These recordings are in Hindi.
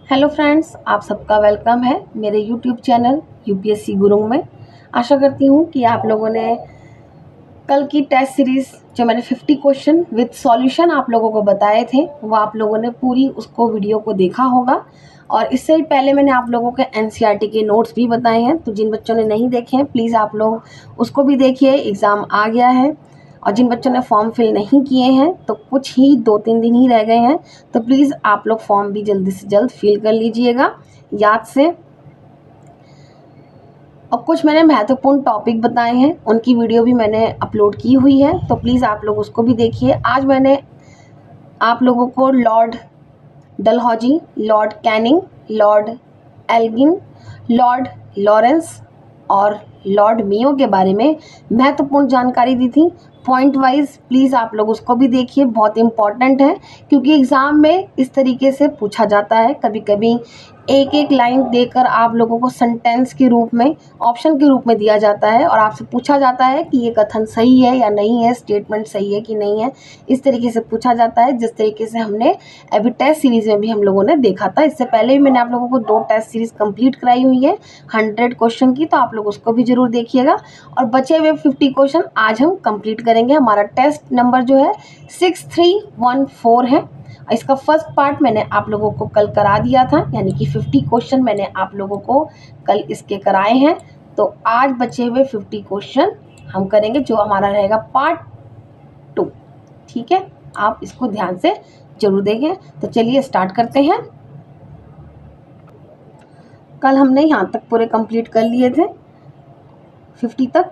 हेलो फ्रेंड्स, आप सबका वेलकम है मेरे यूट्यूब चैनल यूपीएससी गुरुंग में। आशा करती हूँ कि आप लोगों ने कल की टेस्ट सीरीज़ जो मैंने 50 क्वेश्चन विद सॉल्यूशन आप लोगों को बताए थे वो आप लोगों ने पूरी उसको वीडियो को देखा होगा। और इससे पहले मैंने आप लोगों के एनसीईआरटी के नोट्स भी बताए हैं, तो जिन बच्चों ने नहीं देखे हैं प्लीज़ आप लोग उसको भी देखिए। एग्ज़ाम आ गया है और जिन बच्चों ने फॉर्म फिल नहीं किए हैं तो कुछ ही 2-3 दिन ही रह गए हैं, तो प्लीज़ आप लोग फॉर्म भी जल्दी से जल्द फिल कर लीजिएगा याद से। और कुछ मैंने महत्वपूर्ण टॉपिक बताए हैं, उनकी वीडियो भी मैंने अपलोड की हुई है, तो प्लीज़ आप लोग उसको भी देखिए। आज मैंने आप लोगों को Lord Dalhousie, Lord Canning, Lord Elgin, Lord Lawrence और लॉर्ड मियो के बारे में महत्वपूर्ण जानकारी दी थी पॉइंट वाइज। प्लीज़ आप लोग उसको भी देखिए, बहुत इंपॉर्टेंट है क्योंकि एग्ज़ाम में इस तरीके से पूछा जाता है। कभी कभी एक एक लाइन देकर आप लोगों को सेंटेंस के रूप में, ऑप्शन के रूप में दिया जाता है और आपसे पूछा जाता है कि ये कथन सही है या नहीं है, स्टेटमेंट सही है कि नहीं है। इस तरीके से पूछा जाता है जिस तरीके से हमने अभी टेस्ट सीरीज़ में भी हम लोगों ने देखा था। इससे पहले भी मैंने आप लोगों को 2 टेस्ट सीरीज़ कंप्लीट कराई हुई है 100 क्वेश्चन की, तो आप लोग उसको भी ज़रूर देखिएगा। और बचे हुए 50 क्वेश्चन आज हम कंप्लीट करेंगे। हमारा टेस्ट नंबर जो है 6314 है। इसका फर्स्ट पार्ट मैंने आप लोगों को कल करा दिया था, यानी कि 50 क्वेश्चन मैंने आप लोगों को कल इसके कराए हैं। तो आज बचे हुए 50 क्वेश्चन हम करेंगे जो हमारा रहेगा पार्ट 2। ठीक है, आप इसको ध्यान से जरूर देखें। तो चलिए स्टार्ट करते हैं। कल हमने यहाँ तक पूरे कंप्लीट कर लिए थे 50 तक,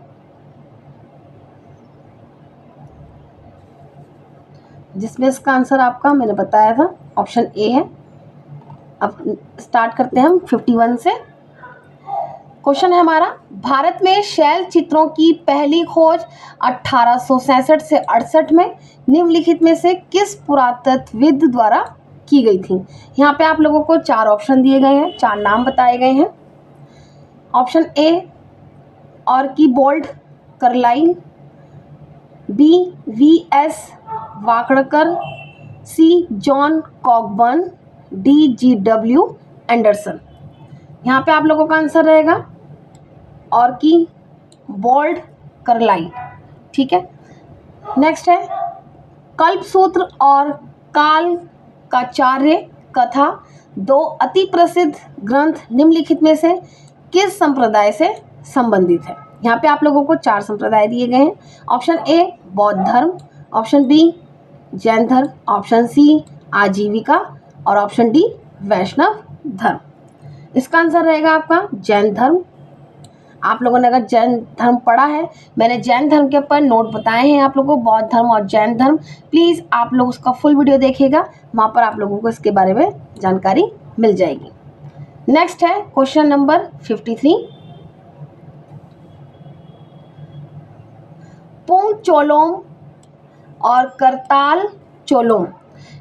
जिसमें इसका आंसर आपका मैंने बताया था ऑप्शन ए है। अब स्टार्ट करते हैं हम 51 से। क्वेश्चन है हमारा, भारत में शैल चित्रों की पहली खोज 1867 से 68 में निम्नलिखित में से किस पुरातत्वविद द्वारा की गई थी। यहाँ पे आप लोगों को 4 ऑप्शन दिए गए हैं, 4 नाम बताए गए हैं। Option A Archibald Carlyle, B V S. Wakadkar, C John Cockburn, D G W. Anderson. यहाँ पे आप लोगों का आंसर रहेगा आर्कीबोल्ड करलाइन। ठीक है, नेक्स्ट है कल्पसूत्र और कालकाचार्य कथा 2 अति प्रसिद्ध ग्रंथ निम्नलिखित में से किस संप्रदाय से संबंधित है। यहाँ पे आप लोगों को 4 संप्रदाय दिए गए हैं। ऑप्शन ए बौद्ध धर्म, ऑप्शन बी जैन धर्म, ऑप्शन सी आजीविका और ऑप्शन डी वैष्णव धर्म। इसका आंसर रहेगा आपका जैन धर्म। आप लोगों ने अगर जैन धर्म पढ़ा है, मैंने जैन धर्म के ऊपर नोट बताए हैं आप लोगों को, बौद्ध धर्म और जैन धर्म। प्लीज़ आप लोग उसका फुल वीडियो देखिएगा, वहाँ पर आप लोगों को इसके बारे में जानकारी मिल जाएगी। नेक्स्ट है क्वेश्चन नंबर 53। पुंग चोलोम और करताल चोलोम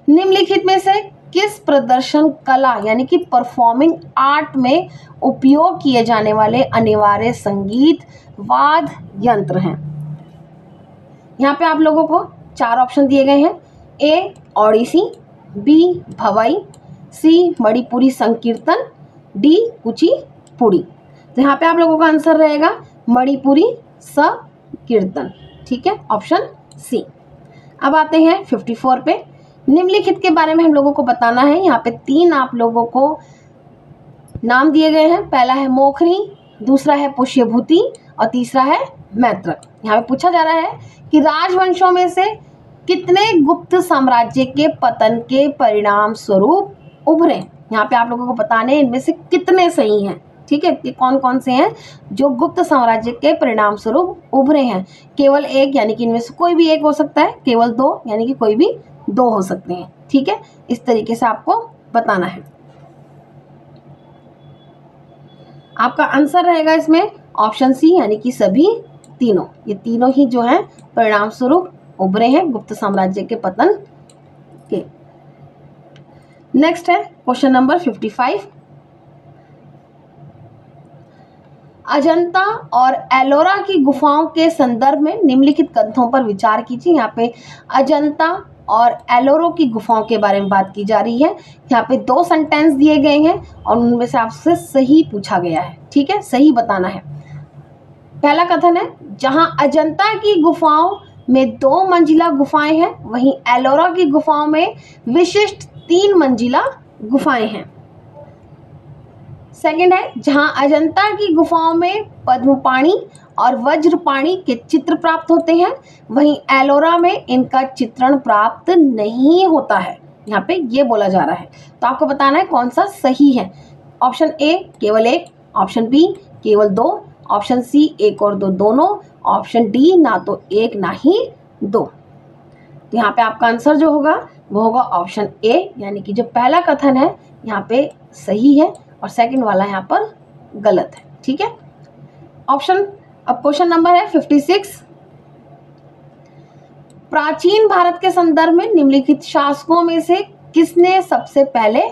निम्नलिखित में से किस प्रदर्शन कला यानी कि परफॉर्मिंग आर्ट में उपयोग किए जाने वाले अनिवार्य संगीत वाद्य यंत्र हैं। यहाँ पे आप लोगों को 4 ऑप्शन दिए गए हैं। ए ओडिसी, बी भवई, सी मणिपुरी संकीर्तन, डी कुचिपुड़ी। तो यहाँ पे आप लोगों का आंसर रहेगा मणिपुरी संकीर्तन। ठीक है, ऑप्शन सी। अब आते हैं 54 पे। निम्नलिखित के बारे में हम लोगों को बताना है। यहाँ पे 3 आप लोगों को नाम दिए गए हैं। पहला है मोखरी, दूसरा है पुष्यभूति और तीसरा है मैत्रक। यहाँ पे पूछा जा रहा है कि राजवंशों में से कितने गुप्त साम्राज्य के पतन के परिणाम स्वरूप उभरे। यहाँ पे आप लोगों को बताने इनमें से कितने सही हैं। ठीक है, कि कौन कौन से हैं जो गुप्त साम्राज्य के परिणाम स्वरूप उभरे हैं। केवल एक यानी कि इनमें से कोई भी एक हो सकता है, केवल 2 यानी कि कोई भी 2 हो सकते हैं। ठीक है, इस तरीके से आपको बताना है। आपका आंसर रहेगा इसमें ऑप्शन सी यानी कि सभी तीनों। ये तीनों ही जो हैं परिणाम स्वरूप उभरे हैं गुप्त साम्राज्य के पतन के। नेक्स्ट है क्वेश्चन नंबर 55। अजंता और एलोरा की गुफाओं के संदर्भ में निम्नलिखित कथनों पर विचार कीजिए। यहाँ पे अजंता और एलोरा की गुफाओं के बारे में बात की जा रही है। यहाँ पे 2 सेंटेंस दिए गए हैं और उनमें से आपसे सही पूछा गया है, ठीक है, सही बताना है। पहला कथन है, जहां अजंता की गुफाओं में 2 मंजिला गुफाएं हैं, वहीं एलोरा की गुफाओं में विशिष्ट 3 मंजिला गुफाएं हैं। सेकंड है, जहां अजंता की गुफाओं में पद्मपाणि और वज्रपाणि के चित्र प्राप्त होते हैं, वहीं एलोरा में इनका चित्रण प्राप्त नहीं होता है। यहाँ पे ये बोला जा रहा है, तो आपको बताना है कौन सा सही है। ऑप्शन ए केवल 1, ऑप्शन बी केवल 2, ऑप्शन सी 1 और 2 दोनों, ऑप्शन डी ना तो 1 ना ही 2। तो यहाँ पे आपका आंसर जो होगा वो होगा ऑप्शन ए, यानी कि जो पहला कथन है यहाँ पे सही है और सेकंड वाला यहाँ पर गलत है, ठीक है। ऑप्शन, अब क्वेश्चन नंबर है 56। प्राचीन भारत के संदर्भ में निम्नलिखित शासकों में से किसने सबसे पहले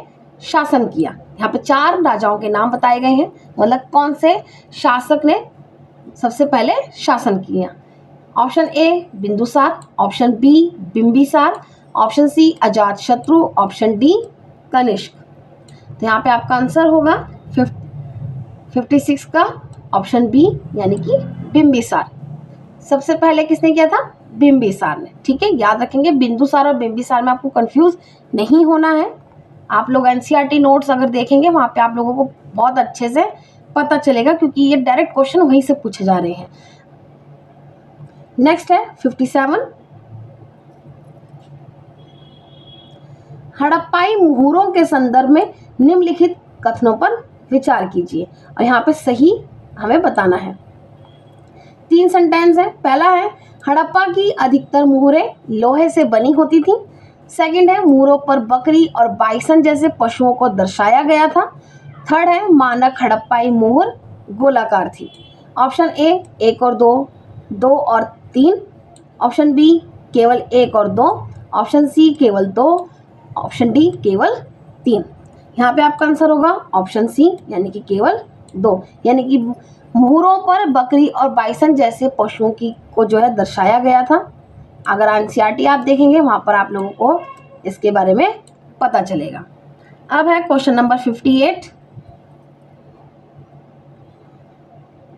शासन किया। यहाँ पे 4 राजाओं के नाम बताए गए हैं, मतलब कौन से शासक ने सबसे पहले शासन किया। Option A Bindusara, option B Bimbisara, option C Ajatashatru, option D Kanishka. तो यहाँ पे आपका आंसर होगा 56 का ऑप्शन बी, यानी कि बिंबिसार। सबसे पहले किसने किया था, बिंबिसार ने, ठीक है। याद रखेंगे बिंदुसार और बिंबिसार में आपको कंफ्यूज नहीं होना है। आप लोग एनसीईआरटी नोट्स अगर देखेंगे वहां पे आप लोगों को बहुत अच्छे से पता चलेगा, क्योंकि ये डायरेक्ट क्वेश्चन वहीं से पूछे जा रहे हैं। नेक्स्ट है 57। हड़प्पाई मुहूरों के संदर्भ में निम्नलिखित कथनों पर विचार कीजिए और यहाँ पे सही हमें बताना है। 3 सेंटेंस है। पहला है, हड़प्पा की अधिकतर मुहरें लोहे से बनी होती थी। सेकंड है, मुहरों पर बकरी और बाइसन जैसे पशुओं को दर्शाया गया था। थर्ड है, मानक हड़प्पाई मुहर गोलाकार थी। ऑप्शन ए 1 और 2, 2 और 3, ऑप्शन बी केवल 1 और 2, ऑप्शन सी केवल 2, ऑप्शन डी केवल 3। यहाँ पे आपका आंसर होगा ऑप्शन सी, यानी कि केवल 2, यानी कि मुहरों पर बकरी और बाइसन जैसे पशुओं की को जो है दर्शाया गया था। अगर एनसीईआरटी आप देखेंगे वहां पर आप लोगों को इसके बारे में पता चलेगा। अब है क्वेश्चन नंबर 58।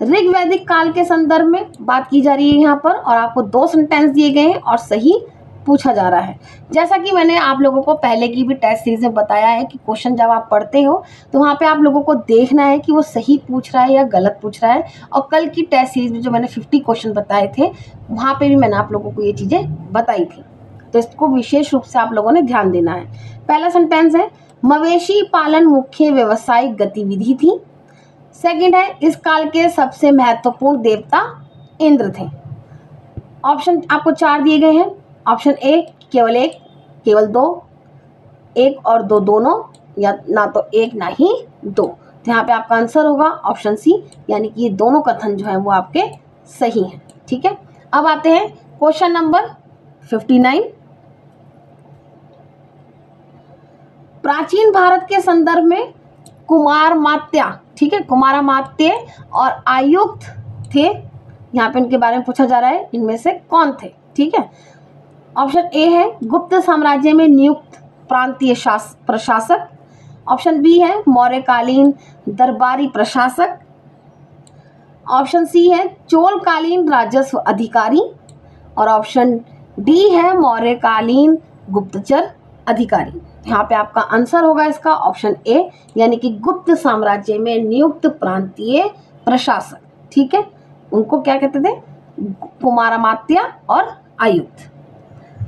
ऋग्वैदिक काल के संदर्भ में बात की जा रही है यहाँ पर, और आपको 2 सेंटेंस दिए गए हैं और सही पूछा जा रहा है। जैसा कि मैंने आप लोगों को पहले की भी टेस्ट सीरीज में बताया है कि क्वेश्चन जब आप पढ़ते हो तो वहाँ पे आप लोगों को देखना है कि वो सही पूछ रहा है या गलत पूछ रहा है। और कल की टेस्ट सीरीज में जो मैंने 50 क्वेश्चन बताए थे वहाँ पे भी मैंने आप लोगों को ये चीज़ें बताई थी, तो इसको विशेष रूप से आप लोगों ने ध्यान देना है। पहला सेंटेंस है, मवेशी पालन मुख्य व्यावसायिक गतिविधि थी। सेकेंड है, इस काल के सबसे महत्वपूर्ण देवता इंद्र थे। ऑप्शन आपको 4 दिए गए हैं। ऑप्शन ए केवल 1, केवल 2, 1 और 2 दोनों, या ना तो 1 ना ही 2। तो यहाँ पे आपका आंसर होगा ऑप्शन सी, यानी कि ये दोनों कथन जो है वो आपके सही हैं, ठीक है। अब आते हैं क्वेश्चन नंबर 59। प्राचीन भारत के संदर्भ में कुमारमात्या, ठीक है, कुमारमात्य और आयुक्त थे। यहाँ पे इनके बारे में पूछा जा रहा है, इनमें से कौन थे, ठीक है। ऑप्शन ए है गुप्त साम्राज्य में नियुक्त प्रांतीय प्रशासक। ऑप्शन बी है मौर्यकालीन दरबारी प्रशासक। ऑप्शन सी है चोलकालीन राजस्व अधिकारी, और ऑप्शन डी है मौर्यकालीन गुप्तचर अधिकारी। यहाँ पे आपका आंसर होगा इसका ऑप्शन ए, यानी कि गुप्त साम्राज्य में नियुक्त प्रांतीय प्रशासक, ठीक है। उनको क्या कहते थे, कुमारमात्या और आयुक्त।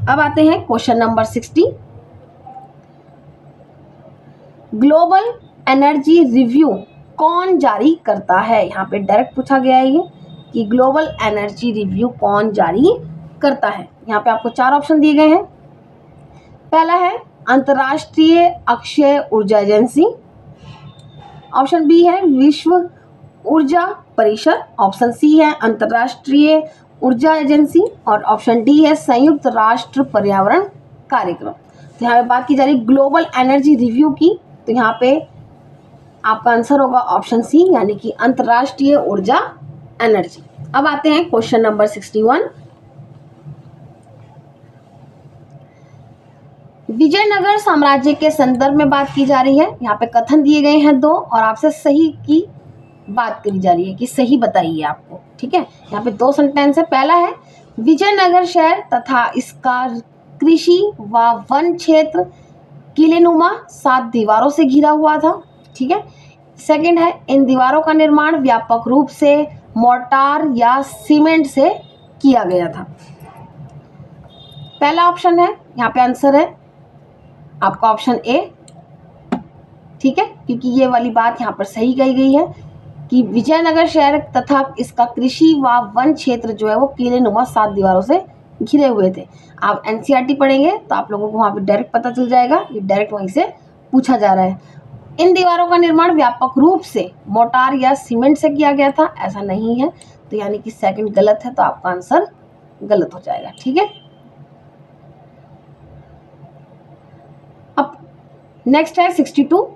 अब आते हैं question number 60। Global energy review कौन जारी करता है। यहाँ पे डायरेक्ट पूछा गया है ये कि ग्लोबल एनर्जी रिव्यू कौन जारी करता है। यहाँ पे आपको 4 ऑप्शन दिए गए हैं। पहला है अंतर्राष्ट्रीय अक्षय ऊर्जा एजेंसी। ऑप्शन बी है विश्व ऊर्जा परिषद। ऑप्शन सी है अंतर्राष्ट्रीय ऊर्जा एजेंसी, और ऑप्शन डी है संयुक्त राष्ट्र पर्यावरण कार्यक्रम। तो यहाँ पे बात की जा रही ग्लोबल एनर्जी रिव्यू की, तो यहाँ पे आपका आंसर होगा ऑप्शन सी, यानी कि अंतर्राष्ट्रीय ऊर्जा एनर्जी। अब आते हैं क्वेश्चन नंबर 61। विजयनगर साम्राज्य के संदर्भ में बात की जा रही है। यहाँ पे कथन दिए गए हैं 2 और आपसे सही की बात करी जा रही है कि सही बताइए आपको। ठीक है, यहाँ पे 2 सेंटेंस है। पहला है विजयनगर शहर तथा इसका कृषि व वन क्षेत्र किलेनुमा 7 दीवारों से घिरा हुआ था। ठीक है, सेकंड है इन दीवारों का निर्माण व्यापक रूप से मोर्टार या सीमेंट से किया गया था। पहला ऑप्शन है, यहाँ पे आंसर है आपका ऑप्शन ए। ठीक है, क्योंकि ये वाली बात यहाँ पर सही कही गई है कि विजयनगर शहर तथा इसका कृषि व वन क्षेत्र जो है वो किलेनुमा 7 दीवारों से घिरे हुए थे। आप एनसीईआरटी पढ़ेंगे तो आप लोगों को वहाँ पे डायरेक्ट पता चल जाएगा, ये डायरेक्ट वहीं से पूछा जा रहा है। इन दीवारों का निर्माण व्यापक रूप से मोर्टार या सीमेंट से किया गया था, ऐसा नहीं है, तो यानी कि सेकंड गलत है, तो आपका आंसर गलत हो जाएगा। ठीक है, अब नेक्स्ट है 62।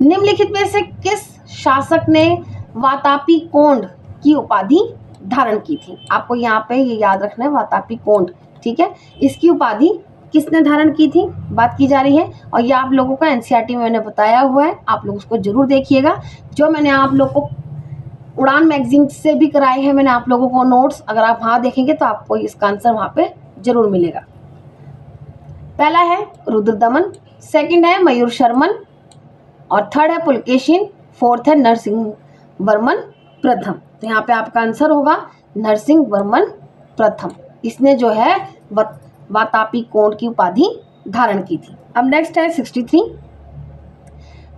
निम्नलिखित में से किस शासक ने वातापी कोंड की उपाधि धारण की थी? आपको यहाँ पे ये याद रखना है, वातापी कोंड। ठीक है, इसकी उपाधि किसने धारण की थी बात की जा रही है, और ये आप लोगों का एनसीईआरटी में मैंने बताया हुआ है, आप लोग उसको जरूर देखिएगा। जो मैंने आप लोग को उड़ान मैगजीन से भी कराए हैं मैंने आप लोगों को नोट्स, अगर आप वहाँ देखेंगे तो आपको इसका आंसर वहाँ पे जरूर मिलेगा। पहला है रुद्रदमन, सेकंड है मयूर शर्मन, और थर्ड है पुलकेशिन, फोर्थ है नरसिंह वर्मन प्रथम। तो यहाँ पे आपका आंसर होगा नरसिंह वर्मन प्रथम। इसने जो है वातापी कोंड की उपाधि धारण की थी। अब नेक्स्ट है 63।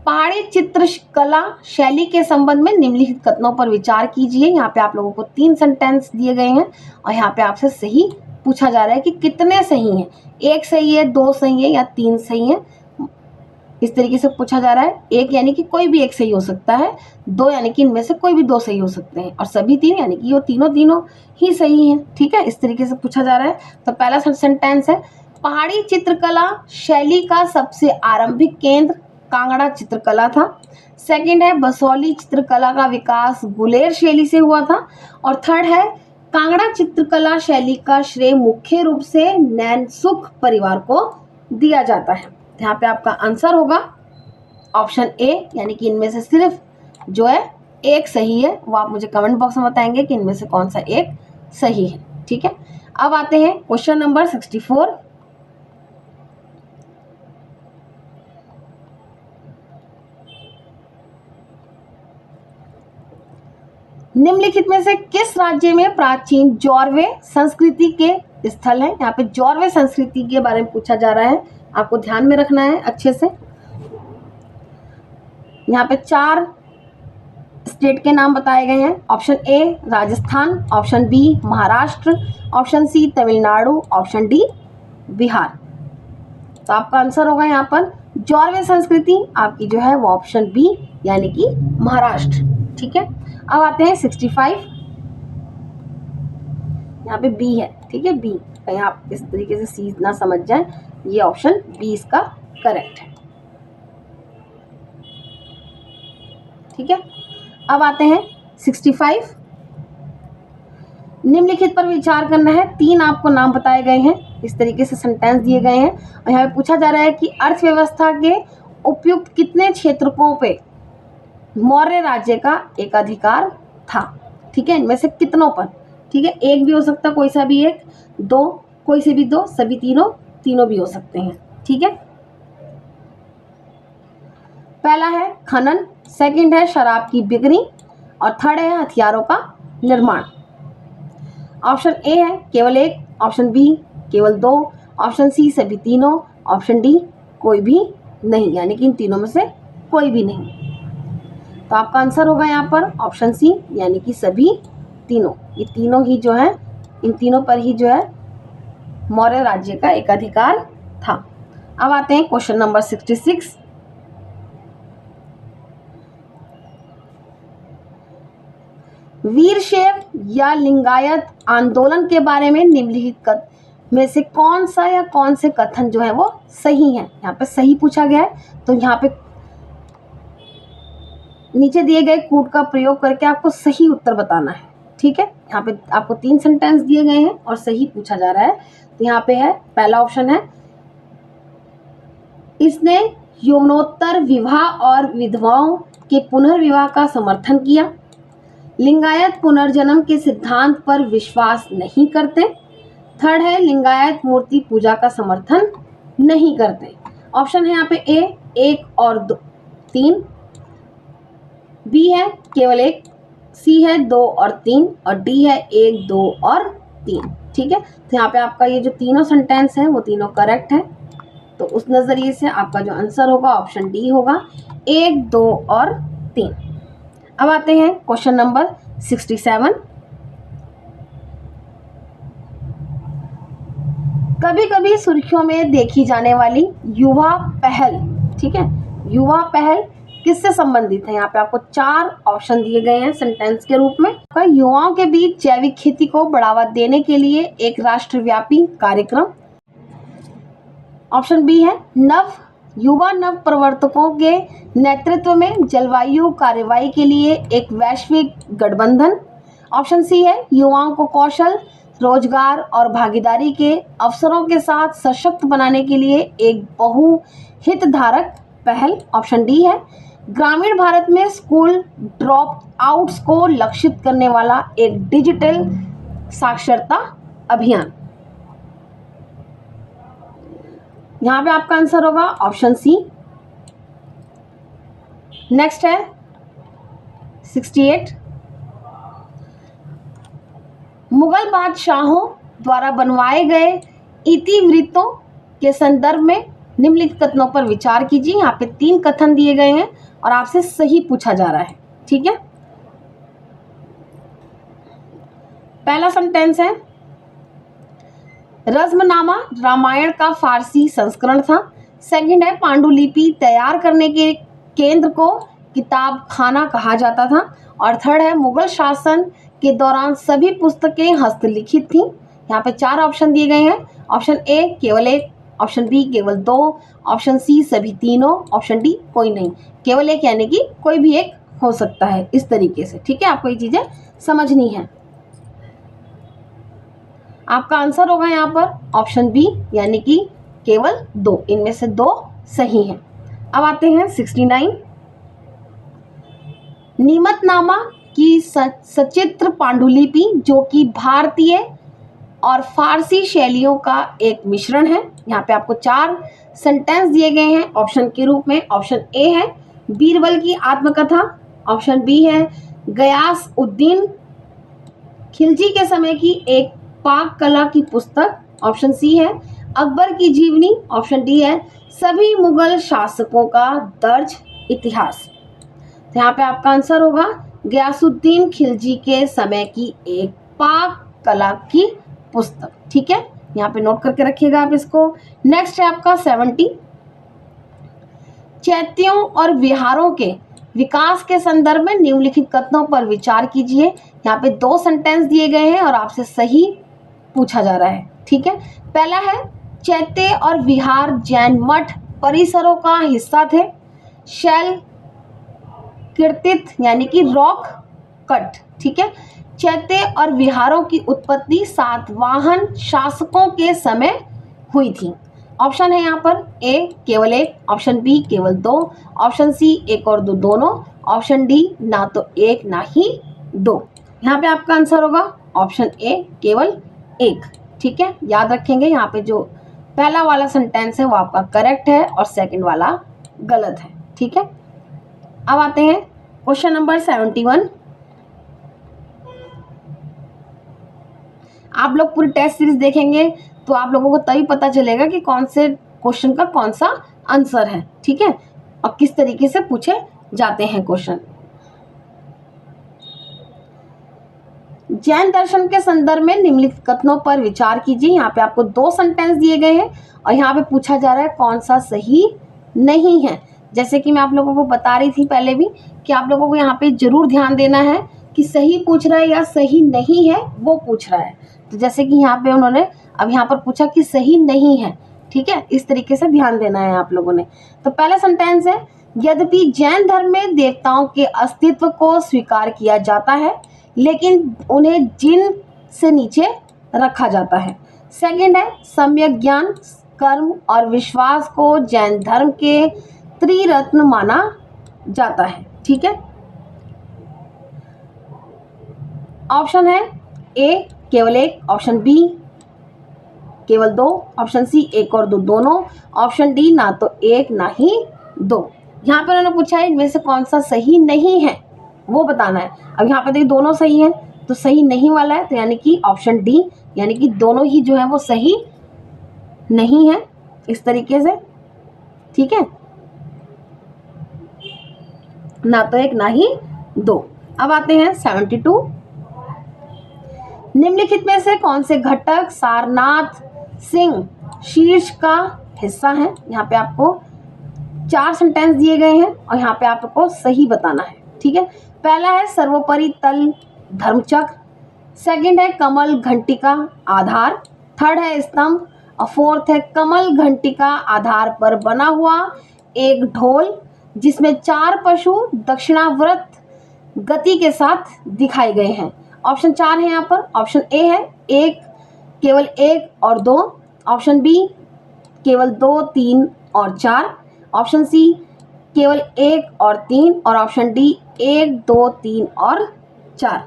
पहाड़ी चित्रकला शैली के संबंध में निम्नलिखित कथनों पर विचार कीजिए। यहाँ पे आप लोगों को 3 सेंटेंस दिए गए हैं और यहाँ पे आपसे सही पूछा जा रहा है कि कितने सही हैं, 1 सही है, 2 सही है या 3 सही है, इस तरीके से पूछा जा रहा है। 1 यानी कि कोई भी 1 सही हो सकता है, 2 यानी कि इनमें से कोई भी 2 सही हो सकते हैं, और सभी 3 यानी कि वो तीनों ही सही हैं। ठीक है, इस तरीके से पूछा जा रहा है। तो पहला सेंटेंस है पहाड़ी चित्रकला शैली का सबसे आरंभिक केंद्र कांगड़ा चित्रकला था। सेकंड है बसौली चित्रकला का विकास गुलेर शैली से हुआ था, और थर्ड है कांगड़ा चित्रकला शैली का श्रेय मुख्य रूप से नैनसुख परिवार को दिया जाता है। यहाँ पे आपका आंसर होगा ऑप्शन ए, यानी कि इनमें से सिर्फ जो है 1 सही है, वो आप मुझे कमेंट बॉक्स में बताएंगे कि इनमें से कौन सा 1 सही है। ठीक है, अब आते हैं क्वेश्चन नंबर 64। निम्नलिखित में से किस राज्य में प्राचीन जॉर्वे संस्कृति के स्थल हैं? यहाँ पे जॉर्वे संस्कृति के बारे में पूछा जा रहा है, आपको ध्यान में रखना है अच्छे से। यहाँ पे 4 स्टेट के नाम बताए गए हैं। Option A Rajasthan, option B Maharashtra, option C Tamil Nadu, option D Bihar. तो आपका आंसर होगा यहाँ पर जॉर्वे संस्कृति आपकी जो है वो ऑप्शन बी यानी कि महाराष्ट्र। ठीक है, अब आते हैं 65। यहाँ पे बी है, ठीक है, बी, कहीं आप इस तरीके से सी ना समझ जाए, ये ऑप्शन बी इसका करेक्ट है। ठीक है, अब आते हैं 65। निम्नलिखित पर विचार करना है। 3 आपको नाम बताए गए हैं, इस तरीके से सेंटेंस दिए गए हैं, और यहाँ पे पूछा जा रहा है कि अर्थव्यवस्था के उपयुक्त कितने क्षेत्रकों पे मौर्य राज्य का एकाधिकार था। ठीक है, इनमें से कितनों पर। ठीक है, 1 भी हो सकता, कोई सा भी 1, 2 कोई से भी 2, सभी तीनों भी हो सकते हैं। ठीक है, पहला है खनन, सेकंड है शराब की बिक्री, और थर्ड है हथियारों का निर्माण। ऑप्शन ए है केवल 1, ऑप्शन बी केवल 2, ऑप्शन सी सभी तीनों, ऑप्शन डी कोई भी नहीं, यानी कि इन तीनों में से कोई भी नहीं। तो आपका आंसर होगा यहाँ पर ऑप्शन सी, यानी कि सभी तीनों। ये तीनों ही जो है, इन तीनों पर ही जो है मौर्य राज्य का एकाधिकार था। अब आते हैं क्वेश्चन नंबर 66। वीरशैव या लिंगायत आंदोलन के बारे में निम्नलिखित में से कौन सा या कौन से कथन जो है वो सही है? यहाँ पे सही पूछा गया है, तो यहाँ पे नीचे दिए गए कूट का प्रयोग करके आपको सही उत्तर बताना है। ठीक है, यहाँ पे आपको 3 सेंटेंस दिए गए हैं और सही पूछा जा रहा है। तो यहाँ पे है, पहला ऑप्शन है इसने यौवनोत्तर विवाह और विधवाओं के पुनर्विवाह का समर्थन किया। लिंगायत पुनर्जन्म के सिद्धांत पर विश्वास नहीं करते। थर्ड है लिंगायत मूर्ति पूजा का समर्थन नहीं करते। ऑप्शन है यहाँ पे ए 1 और 3, बी है केवल 1, सी है 2 और 3 और डी है 1, 2 और 3। ठीक है, तो यहाँ पे आपका ये जो तीनों सेंटेंस हैं वो तीनों करेक्ट है। तो उस नज़रिए से आपका जो आंसर होगा ऑप्शन डी होगा 1, 2 और 3। अब आते हैं क्वेश्चन नंबर 67। कभी कभी सुर्खियों में देखी जाने वाली युवा पहल, ठीक है, युवा पहल किससे संबंधित है? यहाँ पे आपको 4 ऑप्शन दिए गए हैं सेंटेंस के रूप में। युवाओं के बीच जैविक खेती को बढ़ावा देने के लिए एक राष्ट्रव्यापी कार्यक्रम। ऑप्शन बी है युवा नव प्रवर्तकों के नेतृत्व में जलवायु कार्रवाई के लिए एक वैश्विक गठबंधन। ऑप्शन सी है युवाओं को कौशल, रोजगार और भागीदारी के अवसरों के साथ सशक्त बनाने के लिए एक बहुहितधारक पहल। ऑप्शन डी है ग्रामीण भारत में स्कूल ड्रॉप आउट्स को लक्षित करने वाला एक डिजिटल साक्षरता अभियान। यहाँ पे आपका आंसर होगा ऑप्शन सी। नेक्स्ट है 68। मुगल बादशाहों द्वारा बनवाए गए इतिवृत्तों के संदर्भ में निम्नलिखित कथनों पर विचार कीजिए। यहाँ पे 3 कथन दिए गए हैं और आपसे सही पूछा जा रहा है। ठीक है, पहला सेंटेंस है रज़्मनामा रामायण का फारसी संस्करण था। सेकंड है पांडुलिपि तैयार करने के केंद्र को किताब खाना कहा जाता था। और थर्ड है मुगल शासन के दौरान सभी पुस्तकें हस्तलिखित थीं। यहाँ पे 4 ऑप्शन दिए गए हैं। ऑप्शन ए केवल 1, ऑप्शन बी केवल 2, ऑप्शन सी सभी तीनों, ऑप्शन डी कोई नहीं। केवल 1 यानी कि कोई भी एक हो सकता है, इस तरीके से। ठीक है, आपको ये चीजें समझनी है। आपका आंसर होगा यहाँ पर ऑप्शन बी यानी कि केवल 2, इनमें से 2 सही हैं। अब आते हैं 69। नीमतनामा की सचित्र पांडुलिपि जो कि भारतीय और फारसी शैलियों का एक मिश्रण है। यहाँ पे आपको 4 सेंटेंस दिए गए हैं ऑप्शन के रूप में। ऑप्शन ए है बीरबल की आत्मकथा, ऑप्शन बी है गयास उद्दीन खिलजी के समय की एक पाक कला की पुस्तक, ऑप्शन सी है अकबर की जीवनी, ऑप्शन डी है सभी मुगल शासकों का दर्ज इतिहास। तो यहाँ पे आपका आंसर होगा गयासुद्दीन खिलजी के समय की एक पाक कला की पुस्तक। ठीक है, यहाँ पे नोट करके रखिएगा आप इसको। नेक्स्ट है आपका 70। चैत्यों और विहारों के विकास के संदर्भ में निम्नलिखित कथनों पर विचार कीजिए। यहाँ पे 2 सेंटेंस दिए गए हैं और आपसे सही पूछा जा रहा है। ठीक है, पहला है चैत्य और विहार जैन मठ परिसरों का हिस्सा थे। शैल कीर्तित यानी कि रॉक कट। ठीक है, चैत्य और विहारों की उत्पत्ति सातवाहन शासकों के समय हुई थी। ऑप्शन है यहाँ पर ए केवल 1, ऑप्शन बी केवल 2, ऑप्शन सी 1 और 2 दोनों, ऑप्शन डी ना तो 1 ना ही 2। यहाँ पे आपका आंसर होगा ऑप्शन ए केवल 1। ठीक है, याद रखेंगे यहाँ पे जो पहला वाला सेंटेंस है वो आपका करेक्ट है और सेकंड वाला गलत है। ठीक है, अब आते हैं क्वेश्चन नंबर 71। आप लोग पूरी टेस्ट सीरीज देखेंगे तो आप लोगों को तभी पता चलेगा कि कौन से क्वेश्चन का कौन सा आंसर है। ठीक है, और किस तरीके से पूछे जाते हैं क्वेश्चन। जैन दर्शन के संदर्भ में निम्नलिखित कथनों पर विचार कीजिए। यहाँ पे आपको 2 सेंटेंस दिए गए हैं और यहाँ पे पूछा जा रहा है कौन सा सही नहीं है। जैसे कि मैं आप लोगों को बता रही थी पहले भी कि आप लोगों को यहाँ पे जरूर ध्यान देना है कि सही पूछ रहा है या सही नहीं है वो पूछ रहा है। तो जैसे कि यहाँ पे उन्होंने अब यहाँ पर पूछा कि सही नहीं है। ठीक है, इस तरीके से ध्यान देना है आप लोगों ने। तो पहला सेंटेंस है यद्यपि जैन धर्म में देवताओं के अस्तित्व को स्वीकार किया जाता है लेकिन उन्हें जिन से नीचे रखा जाता है। सेकंड है सम्यक ज्ञान कर्म और विश्वास को जैन धर्म के त्रिरत्न माना जाता है। ठीक है, ऑप्शन है ए केवल एक, ऑप्शन बी केवल दो, ऑप्शन सी एक और दो दोनों, ऑप्शन डी ना तो एक ना ही दो। यहाँ पे उन्होंने पूछा है इनमें से कौन सा सही नहीं है वो बताना है। अब यहाँ पे देखिए दोनों सही हैं, तो सही नहीं वाला है तो यानी कि ऑप्शन डी, यानी कि दोनों ही जो है वो सही नहीं है इस तरीके से। ठीक है, ना तो एक ना ही दो। अब आते हैं 72। निम्नलिखित में से कौन से घटक सारनाथ सिंह शीर्ष का हिस्सा है। यहाँ पे आपको 4 सेंटेंस दिए गए हैं और यहाँ पे आपको सही बताना है। ठीक है, पहला है सर्वोपरि तल धर्मचक्र, सेकंड है कमल घंटिका आधार, थर्ड है स्तंभ और फोर्थ है कमल घंटिका आधार पर बना हुआ एक ढोल जिसमें 4 पशु दक्षिणावर्त गति के साथ दिखाए गए हैं। ऑप्शन 4 है यहाँ पर। ऑप्शन ए है एक, केवल एक और दो, ऑप्शन बी केवल 2, 3 और 4, ऑप्शन सी केवल 1 और 3 और ऑप्शन डी 1, 2, 3 और 4।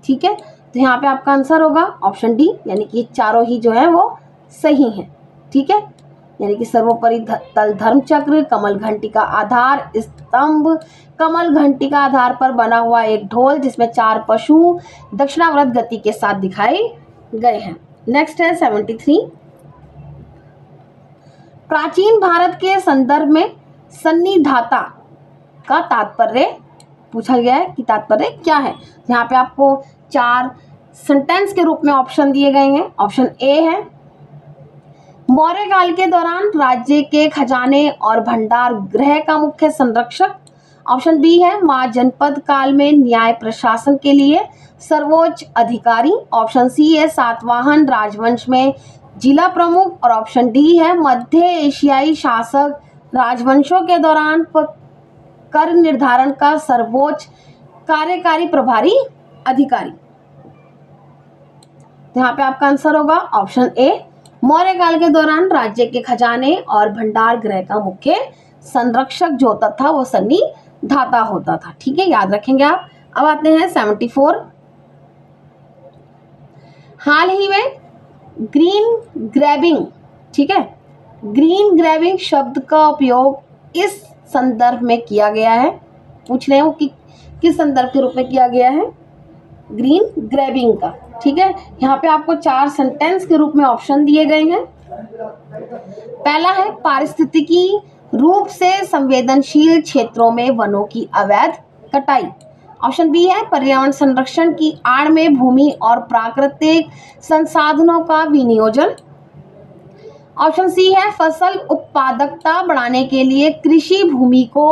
ठीक है, तो यहाँ पे आपका आंसर होगा ऑप्शन डी, यानी कि चारों ही जो है वो सही हैं। ठीक है, यानी कि सर्वोपरि तल धर्मचक्र, कमल घंटी का आधार, स्तंभ, कमल घंटी का आधार पर बना हुआ एक ढोल जिसमें 4 पशु दक्षिणावर्त गति के साथ दिखाए गए हैं। नेक्स्ट है 73। प्राचीन भारत के संदर्भ में सन्निधाता का तात्पर्य पूछा गया है कि तात्पर्य क्या है। यहाँ पे आपको 4 सेंटेंस के रूप में ऑप्शन दिए गए हैं। ऑप्शन ए है मौर्य काल के दौरान राज्य के खजाने और भंडार गृह का मुख्य संरक्षक, ऑप्शन बी है महाजनपद काल में न्याय प्रशासन के लिए सर्वोच्च अधिकारी, ऑप्शन सी है सातवाहन राजवंश में जिला प्रमुख और ऑप्शन डी है मध्य एशियाई शासक राजवंशों के दौरान कर निर्धारण का सर्वोच्च कार्यकारी प्रभारी अधिकारी। तो यहाँ पे आपका आंसर होगा ऑप्शन ए, मौर्य काल के दौरान राज्य के खजाने और भंडार गृह का मुख्य संरक्षक जो होता था वो सन्निधाता होता था। ठीक है, याद रखेंगे आप। अब आते हैं 74। हाल ही में ग्रीन ग्रैबिंग, ठीक है, ग्रीन ग्रैबिंग शब्द का उपयोग इस संदर्भ में किया गया है। पूछ रहे हो कि किस संदर्भ के रूप में किया गया है ग्रीन ग्रैबिंग का। ठीक है, यहाँ पे आपको 4 सेंटेंस के रूप में ऑप्शन दिए गए हैं। पहला है पारिस्थितिकी रूप से संवेदनशील क्षेत्रों में वनों की अवैध कटाई, ऑप्शन बी है पर्यावरण संरक्षण की आड़ में भूमि और प्राकृतिक संसाधनों का विनियोजन, ऑप्शन सी है फसल उत्पादकता बढ़ाने के लिए कृषि भूमि को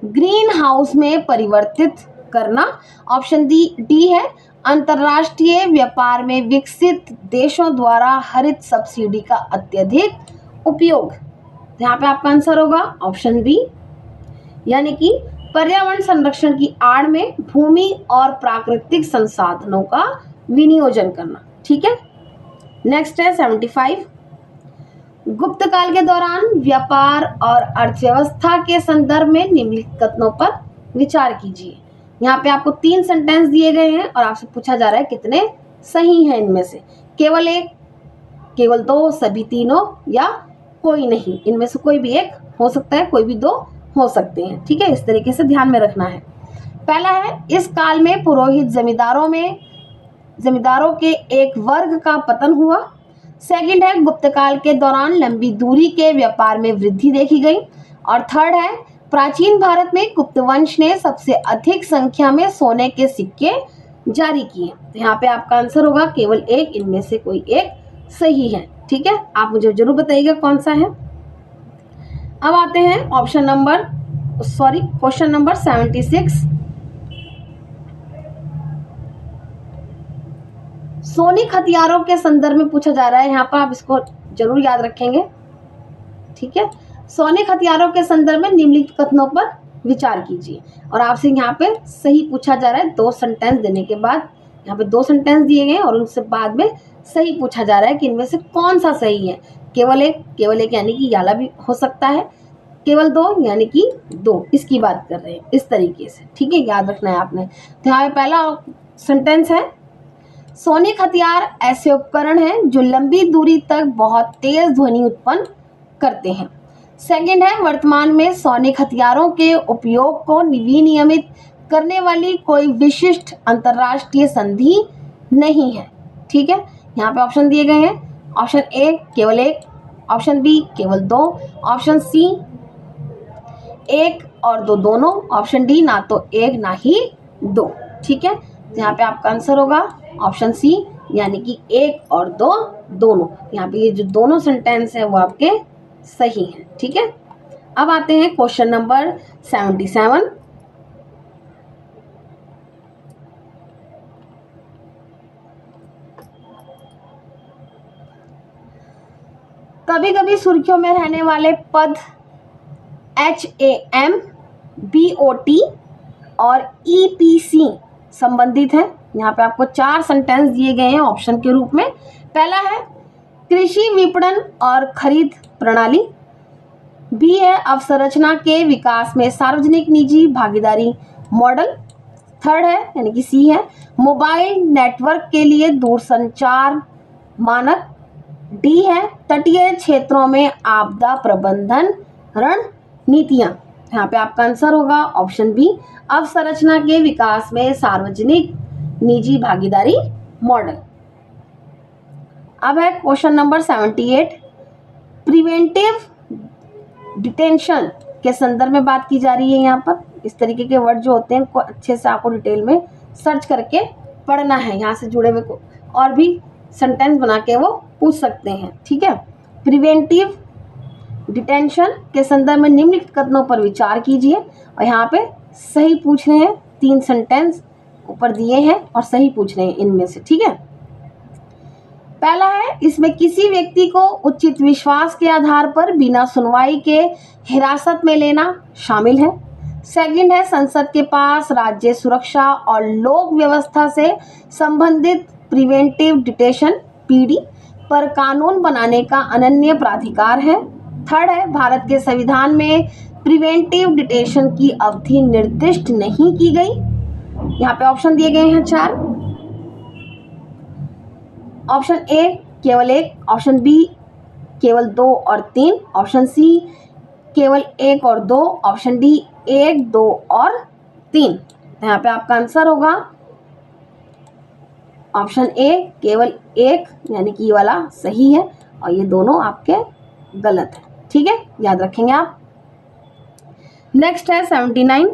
ग्रीन हाउस में परिवर्तित करना, ऑप्शन डी है अंतर्राष्ट्रीय व्यापार में विकसित देशों द्वारा हरित सब्सिडी का अत्यधिक उपयोग। यहाँ पे आपका आंसर होगा ऑप्शन बी, यानी कि पर्यावरण संरक्षण की आड़ में भूमि और प्राकृतिक संसाधनों का विनियोजन करना। ठीक है, नेक्स्ट है 75। गुप्त काल के दौरान व्यापार और अर्थव्यवस्था के संदर्भ में निम्नलिखित कथनों पर विचार कीजिए। यहाँ पे आपको 3 सेंटेंस दिए गए हैं और आपसे पूछा जा रहा है कितने सही हैं इनमें से, केवल एक, केवल दो, सभी तीनों या कोई नहीं। इनमें से कोई भी एक हो सकता है, कोई भी 2 हो सकते हैं। ठीक है, इस तरीके से ध्यान में रखना है। पहला है इस काल में पुरोहित जमींदारों के एक वर्ग का पतन हुआ, सेकंड है गुप्त काल के दौरान लंबी दूरी के व्यापार में वृद्धि देखी गई और थर्ड है प्राचीन भारत में गुप्त वंश ने सबसे अधिक संख्या में सोने के सिक्के जारी किए। तो यहाँ पे आपका आंसर होगा केवल एक, इनमें से कोई एक सही है। ठीक है, आप मुझे जरूर बताइएगा कौन सा है। अब आते हैं क्वेश्चन नंबर 76। सोनिक हथियारों के संदर्भ में पूछा जा रहा है, यहाँ पर आप इसको जरूर याद रखेंगे। ठीक है, सोनिक हथियारों के संदर्भ में निम्नलिखित कथनों पर विचार कीजिए और आपसे यहाँ पे सही पूछा जा रहा है। 2 सेंटेंस देने के बाद यहाँ पे 2 सेंटेंस दिए गए और उनसे बाद में सही पूछा जा रहा है कि इनमें से कौन सा सही है, केवल एक यानी कि याला भी हो सकता है, केवल दो यानी कि दो, इसकी बात कर रहे हैं इस तरीके से, ठीक है, याद रखना है आपने। तो यहाँ पे पहला सेंटेंस है, सोनिक हथियार ऐसे उपकरण हैं जो लंबी दूरी तक बहुत तेज ध्वनि उत्पन्न करते हैं। सेकंड है, वर्तमान में सोनिक हथियारों के उपयोग को विनियमित करने वाली कोई विशिष्ट अंतरराष्ट्रीय संधि नहीं है, ठीक है। यहाँ पे ऑप्शन दिए गए हैं, ऑप्शन ए केवल एक, ऑप्शन बी केवल दो, ऑप्शन सी एक और दो दोनों, ऑप्शन डी ना तो एक ना ही दो, ठीक है। तो यहाँ पे आपका आंसर होगा ऑप्शन सी यानी कि एक और दो दोनों। यहाँ पे ये जो दोनों सेंटेंस है वो आपके सही हैं, ठीक है। अब आते हैं क्वेश्चन नंबर 77। कभी कभी सुर्खियों में रहने वाले पद HAM, BOT और EPC संबंधित है। यहाँ पे आपको 4 सेंटेंस दिए गए हैं ऑप्शन के रूप में। पहला है कृषि विपणन और खरीद प्रणाली, बी है अवसंरचना के विकास में सार्वजनिक निजी भागीदारी मॉडल, थर्ड है यानी कि सी है मोबाइल नेटवर्क के लिए दूरसंचार मानक, डी है तटीय क्षेत्रों में आपदा प्रबंधन रणनीतियां। यहाँ पे आपका आंसर होगा ऑप्शन बी अवसंरचना के विकास में सार्वजनिक निजी भागीदारी मॉडल। अब है क्वेश्चन नंबर 78। प्रिवेंटिव डिटेंशन के संदर्भ में बात की जा रही है। यहाँ पर इस तरीके के वर्ड जो होते हैं उनको अच्छे से आपको डिटेल में सर्च करके पढ़ना है। यहाँ से जुड़े हुए और भी सेंटेंस बना के वो पूछ सकते हैं, ठीक है। प्रिवेंटिव डिटेंशन के संदर्भ में निम्नलिखित कथनों पर विचार कीजिए, और यहाँ पे सही पूछ रहे हैं, 3 सेंटेंस ऊपर दिए हैं और सही पूछ रहे हैं इनमें से, ठीक है। पहला है इसमें किसी व्यक्ति को उचित विश्वास के आधार पर बिना सुनवाई के हिरासत में लेना शामिल है। सेकंड है संसद के पास राज्य सुरक्षा और लोक व्यवस्था से संबंधित प्रिवेंटिव डिटेंशन PD पर कानून बनाने का अनन्य प्राधिकार है। थर्ड है भारत के संविधान में प्रिवेंटिव डिटेंशन की अवधि निर्दिष्ट नहीं की गई। यहाँ पे ऑप्शन दिए गए हैं 4, ऑप्शन ए केवल एक, ऑप्शन बी केवल 2 और 3, ऑप्शन सी केवल 1 और 2, ऑप्शन डी 1, 2 और 3। यहाँ पे आपका आंसर होगा ऑप्शन ए केवल 1 यानी कि ये वाला सही है और ये दोनों आपके गलत है, ठीक है, याद रखेंगे आप। नेक्स्ट है 79।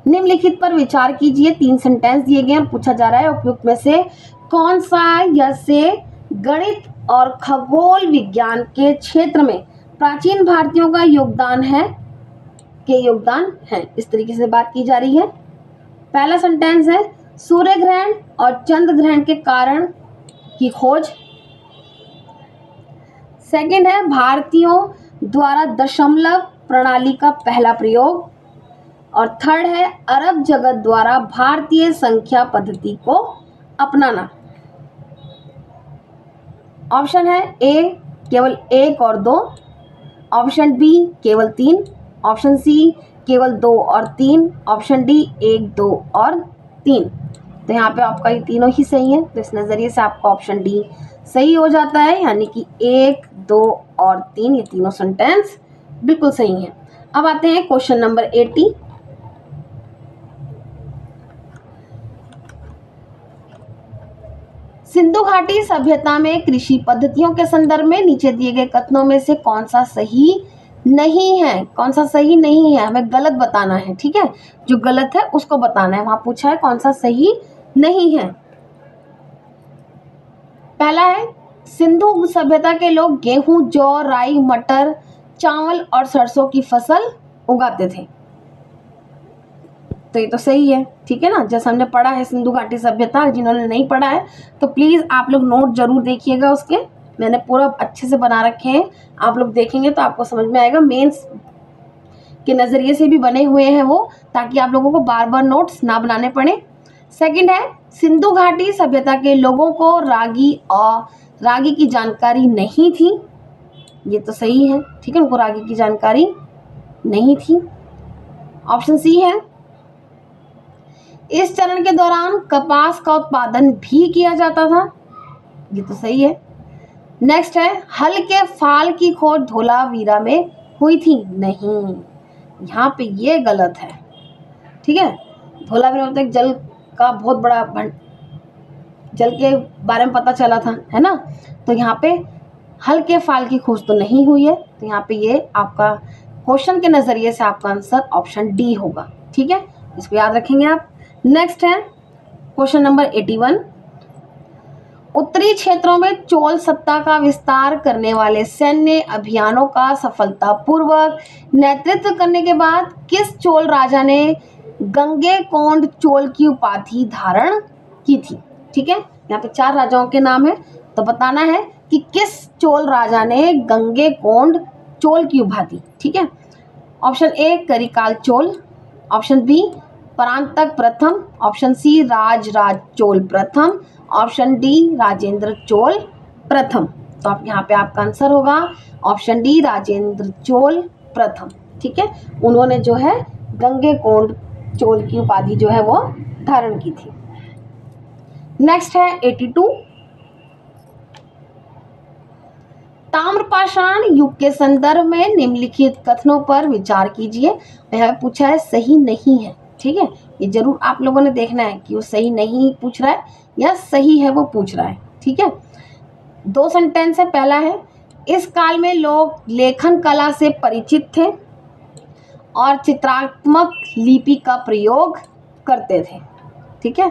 निम्नलिखित पर विचार कीजिए, 3 सेंटेंस दिए गए हैं, पूछा जा रहा है उपयुक्त में से कौन सा या से गणित और खगोल विज्ञान के क्षेत्र में प्राचीन भारतीयों का योगदान है, इस तरीके से बात की जा रही है। पहला सेंटेंस है सूर्य ग्रहण और चंद्र ग्रहण के कारण की खोज। सेकंड है भारतीयों द्वारा दशमलव प्रणाली का पहला प्रयोग, और थर्ड है अरब जगत द्वारा भारतीय संख्या पद्धति को अपनाना। ऑप्शन है ए केवल 1 और 2, ऑप्शन बी केवल 3, ऑप्शन सी केवल 2 और 3, ऑप्शन डी 1, 2 और 3। तो यहाँ पे आपका ये तीनों ही सही है, तो इस नज़रिए से आपका ऑप्शन डी सही हो जाता है, यानी कि 1, 2 और 3 ये तीनों सेंटेंस बिल्कुल सही हैं। अब आते हैं क्वेश्चन नंबर 80। सिंधु घाटी सभ्यता में कृषि पद्धतियों के संदर्भ में नीचे दिए गए कथनों में से कौन सा सही नहीं है, कौन सा सही नहीं है, हमें गलत बताना है, ठीक है, जो गलत है उसको बताना है। वहां पूछा है कौन सा सही नहीं है। पहला है सिंधु सभ्यता के लोग गेहूं, जौ, राई, मटर, चावल और सरसों की फसल उगाते थे, तो ये तो सही है, ठीक है ना, जैसा हमने पढ़ा है सिंधु घाटी सभ्यता। जिन्होंने नहीं पढ़ा है तो प्लीज़ आप लोग नोट जरूर देखिएगा, उसके मैंने पूरा अच्छे से बना रखे हैं, आप लोग देखेंगे तो आपको समझ में आएगा। मेंस के नज़रिए से भी बने हुए हैं वो, ताकि आप लोगों को बार बार नोट्स ना बनाने पड़े। सेकंड है सिंधु घाटी सभ्यता के लोगों को रागी और रागी की जानकारी नहीं थी, ये तो सही है, ठीक है, उनको रागी की जानकारी नहीं थी। ऑप्शन सी है, इस चरण के दौरान कपास का उत्पादन भी किया जाता था, ये तो सही है। नेक्स्ट है, हल के फाल की खोज धोलावीरा में हुई थी, नहीं, यहाँ पे ये गलत है, ठीक है। धोलावीरा में जल का बहुत बड़ा जल के बारे में पता चला था, है ना, तो यहाँ पे हल के फाल की खोज तो नहीं हुई है, तो यहाँ पे ये आपका क्वेश्चन के नजरिए से आपका आंसर ऑप्शन डी होगा, ठीक है, इसको याद रखेंगे आप। नेक्स्ट है क्वेश्चन नंबर 81, उत्तरी क्षेत्रों में चोल सत्ता का विस्तार करने वाले सैन्य अभियानों का सफलतापूर्वक नेतृत्व करने के बाद किस चोल राजा ने गंगेकोंड चोल की उपाधि धारण की थी, ठीक है। यहाँ पे 4 राजाओं के नाम है, तो बताना है कि किस चोल राजा ने गंगेकोंड चोल की उपाधि, ठीक है। Option A Karikala Chola, option B Parantaka प्रथम, ऑप्शन सी राजराज चोल प्रथम, ऑप्शन डी राजेंद्र चोल प्रथम। तो आप यहाँ पे आपका आंसर होगा ऑप्शन डी राजेंद्र चोल प्रथम, ठीक है। उन्होंने जो है गंगेकोंड चोल की उपाधि जो है वो धारण की थी। नेक्स्ट है 82, ताम्रपाषाण युग के संदर्भ में निम्नलिखित कथनों पर विचार कीजिए। यहाँ पूछा है सही नहीं है, ठीक है, ये जरूर आप लोगों ने देखना है कि वो सही नहीं पूछ रहा है या सही है वो पूछ रहा है, ठीक है। 2 सेंटेंस है, पहला है, इस काल में लोग लेखन कला से परिचित थे और चित्रात्मक लिपि का प्रयोग करते थे, ठीक है,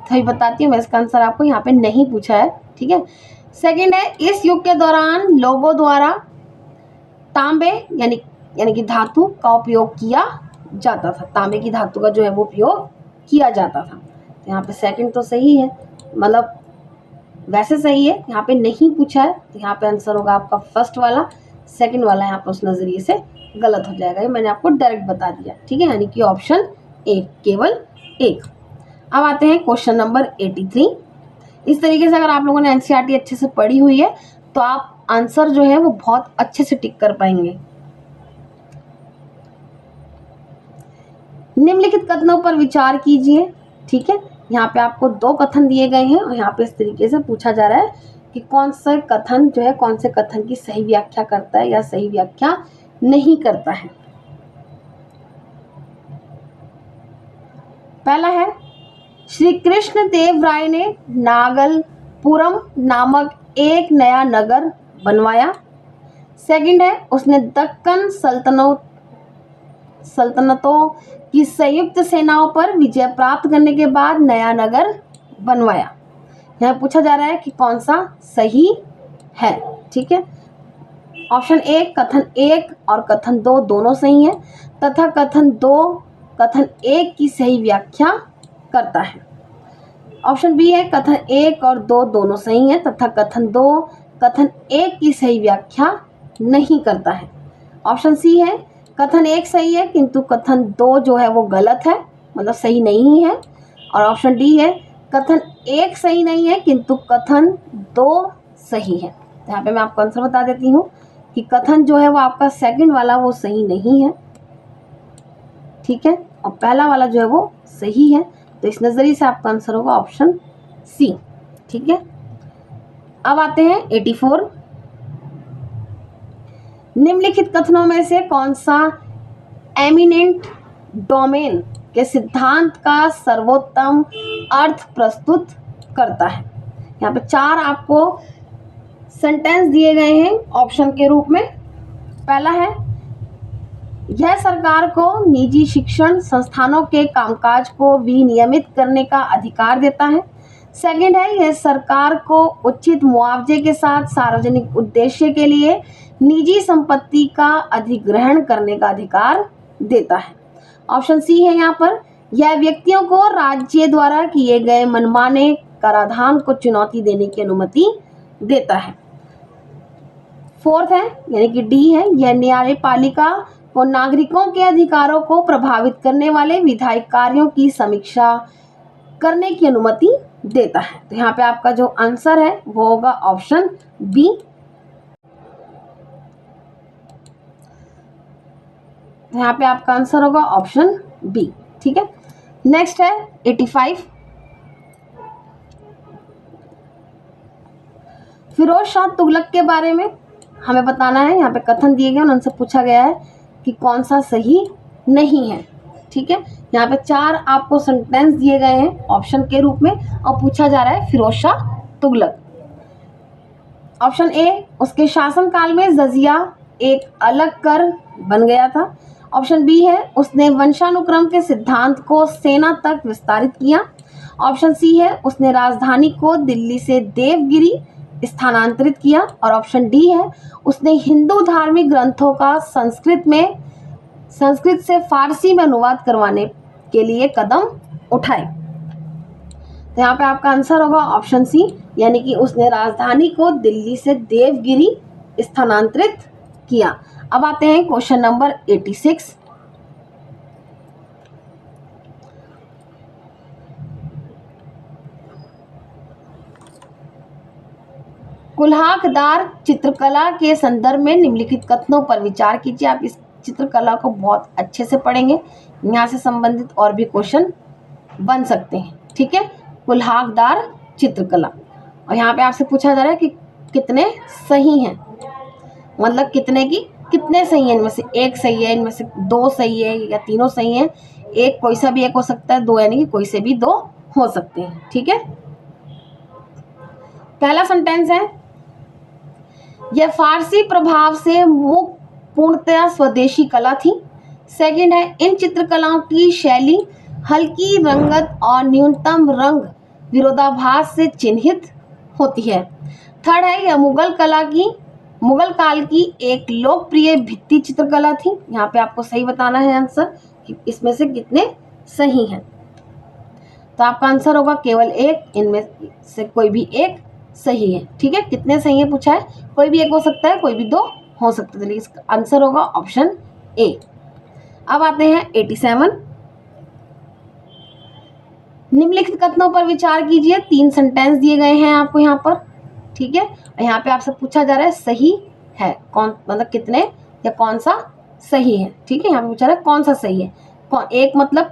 तो बताती हूँ मैं इसका आंसर आपको, यहाँ पे नहीं पूछा है, ठीक है। सेकंड है, इस युग के दौरान लोगों द्वारा तांबे यानी कि धातु का उपयोग किया जाता था, तांबे की धातु का जो है वो उपयोग किया जाता था। तो यहाँ पे सेकंड तो सही है, मतलब वैसे सही है, यहाँ पे नहीं पूछा है, तो यहाँ पे आंसर होगा आपका फर्स्ट वाला, सेकंड वाला यहाँ पे उस नजरिए से गलत हो जाएगा, ये मैंने आपको डायरेक्ट बता दिया, ठीक है, यानी कि ऑप्शन ए केवल एक। अब आते हैं क्वेश्चन नंबर 83। इस तरीके से अगर आप लोगों ने एनसीईआरटी अच्छे से पढ़ी हुई है तो आप आंसर जो है वो बहुत अच्छे से टिक कर पाएंगे। निम्नलिखित कथनों पर विचार कीजिए, ठीक है, यहाँ पे आपको 2 कथन दिए गए हैं और यहाँ पे इस तरीके से पूछा जा रहा है कि कौन सा कथन जो है कौन से कथन की सही व्याख्या करता है या सही व्याख्या नहीं करता है। पहला है, श्री कृष्ण देव राय ने नागलपुरम नामक एक नया नगर बनवाया। सेकंड है, उसने दक्कन सल्तनतों की संयुक्त सेनाओं पर विजय प्राप्त करने के बाद नया नगर बनवाया। यहाँ पूछा जा रहा है कि कौन सा सही है, ठीक है। ऑप्शन ए कथन 1 और कथन 2 दोनों सही है तथा कथन 2 कथन 1 की सही व्याख्या करता है। ऑप्शन बी है कथन 1 और 2 दोनों सही है तथा कथन 2 कथन 1 की सही व्याख्या नहीं करता है। ऑप्शन सी है कथन 1 सही है किंतु कथन 2 जो है वो गलत है, मतलब सही नहीं है। और ऑप्शन डी है कथन 1 सही नहीं है किंतु कथन 2 सही है। तो यहाँ पे मैं आपको आंसर बता देती हूँ कि कथन जो है वो आपका सेकंड वाला वो सही नहीं है, ठीक है, और पहला वाला जो है वो सही है। तो इस नजरिए से आपका आंसर होगा ऑप्शन सी, ठीक है। अब आते हैं 84। निम्नलिखित कथनों में से कौन सा एमिनेंट डोमेन के सिद्धांत का सर्वोत्तम अर्थ प्रस्तुत करता है। यहाँ पे 4 आपको सेंटेंस दिए गए हैं ऑप्शन के रूप में। पहला है, यह सरकार को निजी शिक्षण संस्थानों के कामकाज को विनियमित करने का अधिकार देता है। सेकंड है, यह सरकार को उचित मुआवजे के साथ सार्वजनिक उद्देश्य के लिए निजी संपत्ति का अधिग्रहण करने का अधिकार देता है। ऑप्शन सी है यहाँ पर, यह व्यक्तियों को राज्य द्वारा किए गए मनमाने कराधान को चुनौती देने की अनुमति देता है। फोर्थ है यानी कि डी है, यह न्यायपालिका को नागरिकों के अधिकारों को प्रभावित करने वाले विधायी कार्यों की समीक्षा करने की अनुमति देता है। तो यहाँ पे आपका जो आंसर है वो होगा ऑप्शन बी। यहाँ पे आपका आंसर होगा ऑप्शन बी। ठीक है, नेक्स्ट है 85। फिरोज शाह तुगलक के बारे में हमें बताना है। यहाँ पे कथन दिए गए हैं, उनसे पूछा गया है कि कौन सा सही नहीं है। ठीक है, यहाँ पे 4 आपको सेंटेंस दिए गए हैं ऑप्शन के रूप में और पूछा जा रहा है फिरोज शाह तुगलक। ऑप्शन ए, उसके शासनकाल में जजिया एक अलग कर बन गया था। ऑप्शन बी है, उसने वंशानुक्रम के सिद्धांत को सेना तक विस्तारित किया। ऑप्शन सी है, उसने राजधानी को दिल्ली से देवगिरी स्थानांतरित किया। और ऑप्शन डी है, उसने हिंदू धार्मिक ग्रंथों का संस्कृत से फारसी में अनुवाद करवाने के लिए कदम उठाए। तो यहाँ पे आपका आंसर होगा ऑप्शन सी, यानी कि उसने राजधानी को दिल्ली से देवगिरी स्थानांतरित किया। अब आते हैं क्वेश्चन नंबर 86। कुल्हाकदार चित्रकला के संदर्भ में निम्नलिखित कथनों पर विचार कीजिए। आप इस चित्रकला को बहुत अच्छे से पढ़ेंगे, यहाँ से संबंधित और भी क्वेश्चन बन सकते हैं। ठीक है, कुल्हाकदार चित्रकला, और यहाँ पे आपसे पूछा जा रहा है कि कितने सही हैं, मतलब कितने सही हैं, इनमें से एक सही है, इनमें से 2 सही है या तीनों सही हैं। एक कोई सा भी एक हो सकता है, 2 यानी कि कोई से भी 2 हो सकते हैं। ठीक है, पहला सेंटेंस है, यह फारसी प्रभाव से मुक्त पूर्णतया स्वदेशी कला थी। सेकंड है, इन चित्रकलाओं की शैली हल्की रंगत और न्यूनतम रंग विरोधाभास से चिन्हित होती है। थर्ड है, यह मुगल काल की एक लोकप्रिय भित्ति चित्रकला थी। यहाँ पे आपको सही बताना है आंसर कि इसमें से कितने सही हैं। तो आपका आंसर होगा केवल एक, इनमें से कोई भी एक सही है। ठीक है, कितने सही है पूछा है, कोई भी एक हो सकता है, कोई भी 2 हो सकते हैं। इसका आंसर होगा ऑप्शन ए। अब आते हैं 87। निम्नलिखित कथनों पर विचार कीजिए। 3 सेंटेंस दिए गए हैं आपको यहाँ पर। ठीक है, यहाँ पे आपसे पूछा जा रहा है सही है कौन, मतलब कितने या कौन सा सही है। ठीक है, यहाँ पे पूछा रहा है कौन सा सही है, एक मतलब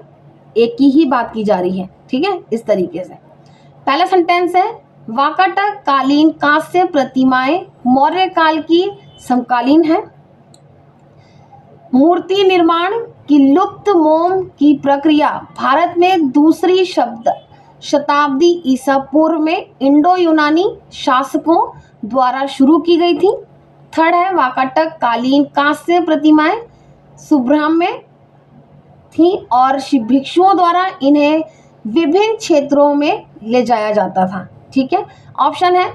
एक की ही बात की जा रही है। ठीक है, इस तरीके से पहला सेंटेंस है, वाकाटक कालीन कांस्य प्रतिमाएं मौर्य काल की समकालीन है। मूर्ति निर्माण की लुप्त मोम की प्रक्रिया भारत में दूसरी शताब्दी ईसा पूर्व में इंडो यूनानी शासकों द्वारा शुरू की गई थी। थर्ड है, वाकाटक कालीन कांस्य प्रतिमाएं सुब्रह्मण्य थी और भिक्षुओं द्वारा इन्हें विभिन्न क्षेत्रों में ले जाया जाता था। ठीक है, ऑप्शन है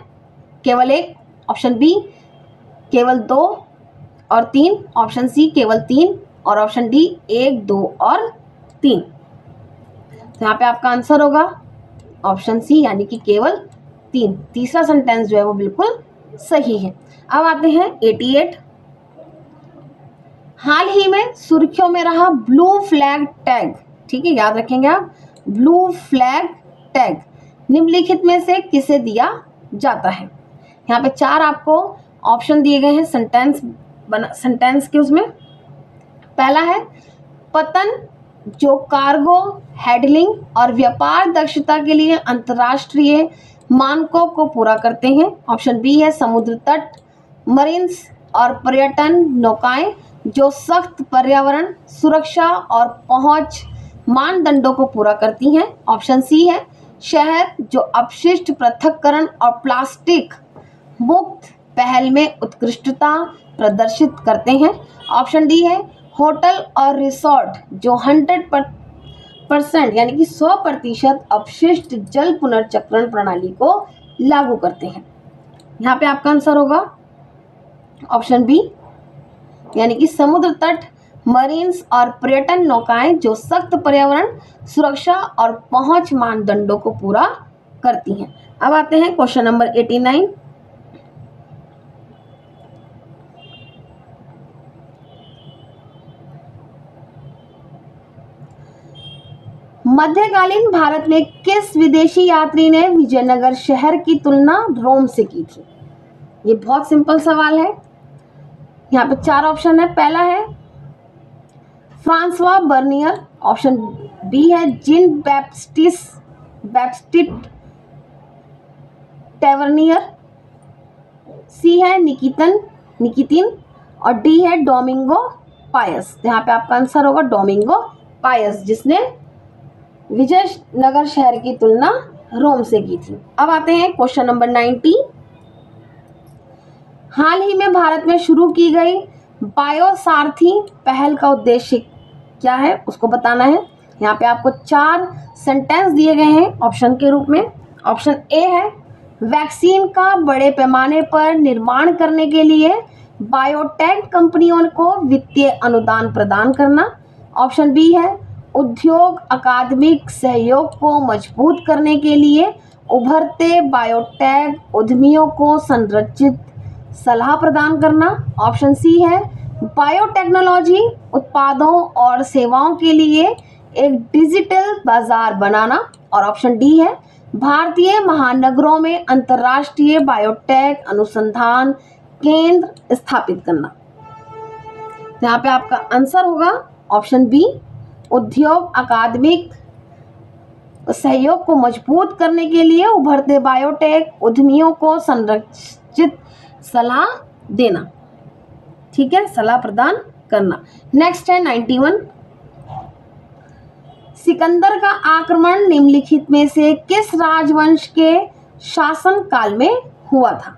केवल 1, ऑप्शन बी केवल 2 और 3, ऑप्शन सी केवल 3 और ऑप्शन डी 1, 2 और 3। तो यहाँ पे आपका आंसर होगा ऑप्शन सी, यानी कि केवल 3। तीसरा सेंटेंस जो है वो बिल्कुल सही है। अब आते हैं 88। हाल ही में सुर्खियों में रहा ब्लू फ्लैग टैग। ठीक है, याद रखेंगे आप, ब्लू फ्लैग टैग निम्नलिखित में से किसे दिया जाता है। यहाँ पे 4 आपको ऑप्शन दिए गए हैं सेंटेंस के उसमें। पहला है, पतन जो कार्गो हैंडलिंग और व्यापार दक्षता के लिए अंतर्राष्ट्रीय मानकों को पूरा करते हैं। ऑप्शन बी है, समुद्र तट मरीन्स और पर्यटन नौकाएं जो सख्त पर्यावरण सुरक्षा और पहुंच मानदंडों को पूरा करती हैं। ऑप्शन सी है, शहर जो अपशिष्ट पृथक्करण और प्लास्टिक मुक्त पहल में उत्कृष्टता प्रदर्शित करते हैं। ऑप्शन डी है, होटल और रिसोर्ट जो 100% यानी कि 100% अपशिष्ट जल पुनर्चक्रण प्रणाली को लागू करते हैं। यहाँ पे आपका आंसर होगा ऑप्शन बी, यानी कि समुद्र तट मरीन्स और पर्यटन नौकाएं जो सख्त पर्यावरण सुरक्षा और पहुंच मानदंडों को पूरा करती हैं। अब आते हैं क्वेश्चन नंबर 89। मध्यकालीन भारत में किस विदेशी यात्री ने विजयनगर शहर की तुलना रोम से की थी? ये बहुत सिंपल सवाल है। यहाँ पे 4 ऑप्शन है। पहला है फ्रांसवा बर्नियर, ऑप्शन बी है जीन बैप्टिस्ट टेवर्नियर, सी है निकितिन और डी है डोमिंगो पायस। यहाँ पे आपका आंसर होगा डोमिंगो पायस, जिसने विजयनगर शहर की तुलना रोम से की थी। अब आते हैं क्वेश्चन नंबर 90। हाल ही में भारत में शुरू की गई बायोसारथी पहल का उद्देश्य क्या है, उसको बताना है। यहाँ पे आपको 4 सेंटेंस दिए गए हैं ऑप्शन के रूप में। ऑप्शन ए है वैक्सीन का बड़े पैमाने पर निर्माण करने के लिए बायोटेक कंपनियों को वित्तीय अनुदान प्रदान करना। ऑप्शन बी है उद्योग अकादमिक सहयोग को मजबूत करने के लिए उभरते बायोटेक उद्यमियों को संरचित सलाह प्रदान करना। ऑप्शन सी है बायोटेक्नोलॉजी उत्पादों और सेवाओं के लिए एक डिजिटल बाजार बनाना। और ऑप्शन डी है भारतीय महानगरों में अंतर्राष्ट्रीय बायोटेक अनुसंधान केंद्र स्थापित करना। यहाँ पे आपका आंसर होगा ऑप्शन बी, उद्योग अकादमिक सहयोग को मजबूत करने के लिए उभरते बायोटेक उद्यमियों को संरचित सलाह देना। ठीक है, सलाह प्रदान करना। नेक्स्ट है 91। सिकंदर का आक्रमण निम्नलिखित में से किस राजवंश के शासन काल में हुआ था?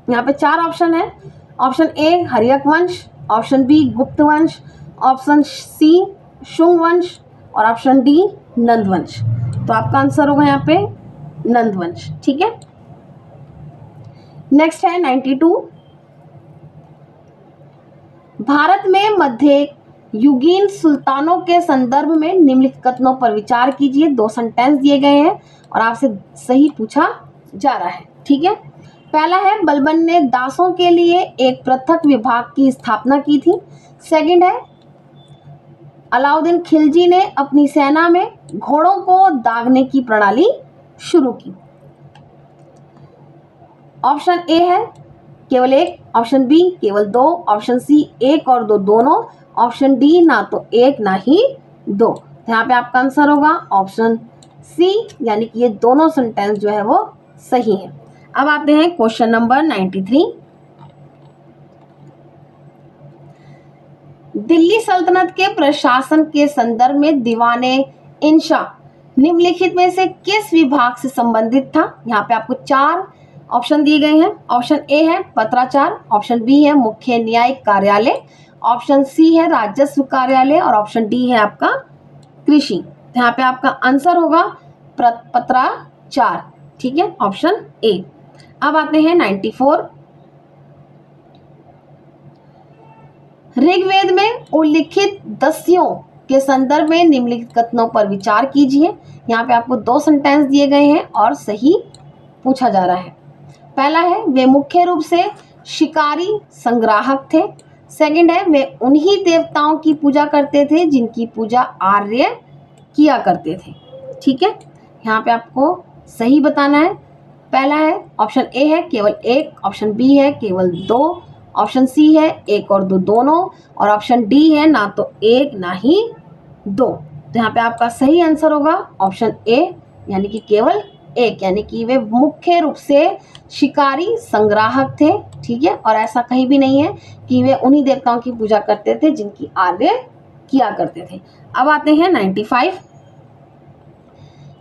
यहाँ पे 4 ऑप्शन है। ऑप्शन ए हर्यक वंश, ऑप्शन बी गुप्त वंश, ऑप्शन सी शुंग वंश और ऑप्शन डी नंद वंश। तो आपका आंसर होगा यहाँ पे नंद वंश। ठीक है, नेक्स्ट है 92। भारत में मध्य युगीन सुल्तानों के संदर्भ में निम्नलिखित कथनों पर विचार कीजिए। 2 सेंटेंस दिए गए हैं और आपसे सही पूछा जा रहा है। ठीक है, पहला है बलबन ने दासों के लिए एक पृथक विभाग की स्थापना की थी। सेकंड है अलाउद्दीन खिलजी ने अपनी सेना में घोड़ों को दागने की प्रणाली शुरू की। ऑप्शन ए है केवल 1, ऑप्शन बी केवल 2, ऑप्शन सी 1 और 2 दोनों, ऑप्शन डी ना तो 1 ना ही 2। यहाँ पे आपका आंसर होगा ऑप्शन सी, यानी कि ये दोनों सेंटेंस जो है वो सही है। अब आते हैं क्वेश्चन नंबर 93। दिल्ली सल्तनत के प्रशासन के संदर्भ में दीवाने इंशा निम्नलिखित में से किस विभाग से संबंधित था? यहाँ पे आपको 4 ऑप्शन दिए गए हैं। ऑप्शन ए है पत्राचार, ऑप्शन बी है मुख्य न्यायिक कार्यालय, ऑप्शन सी है राजस्व कार्यालय और ऑप्शन डी है आपका कृषि। यहाँ पे आपका आंसर होगा पत्राचार। ठीक है, ऑप्शन ए। अब आते हैं 94। ऋग्वेद में उल्लिखित दस्युओं के संदर्भ में निम्नलिखित कथनों पर विचार कीजिए। यहाँ पे आपको 2 सेंटेंस दिए गए हैं और सही पूछा जा रहा है। पहला है वे मुख्य रूप से शिकारी संग्राहक थे। सेकंड है वे उन्हीं देवताओं की पूजा करते थे जिनकी पूजा आर्य किया करते थे। ठीक है, यहाँ पे आपको सही बताना है। पहला है ऑप्शन ए है केवल 1, ऑप्शन बी है केवल 2, ऑप्शन सी है 1 और 2 दोनों और ऑप्शन डी है ना तो 1 ना ही 2। तो यहाँ पे आपका सही आंसर होगा ऑप्शन ए, यानी कि केवल 1, यानी कि वे मुख्य रूप से शिकारी संग्राहक थे। ठीक है, और ऐसा कहीं भी नहीं है कि वे उन्हीं देवताओं की पूजा करते थे जिनकी आर्य किया करते थे। अब आते हैं 95।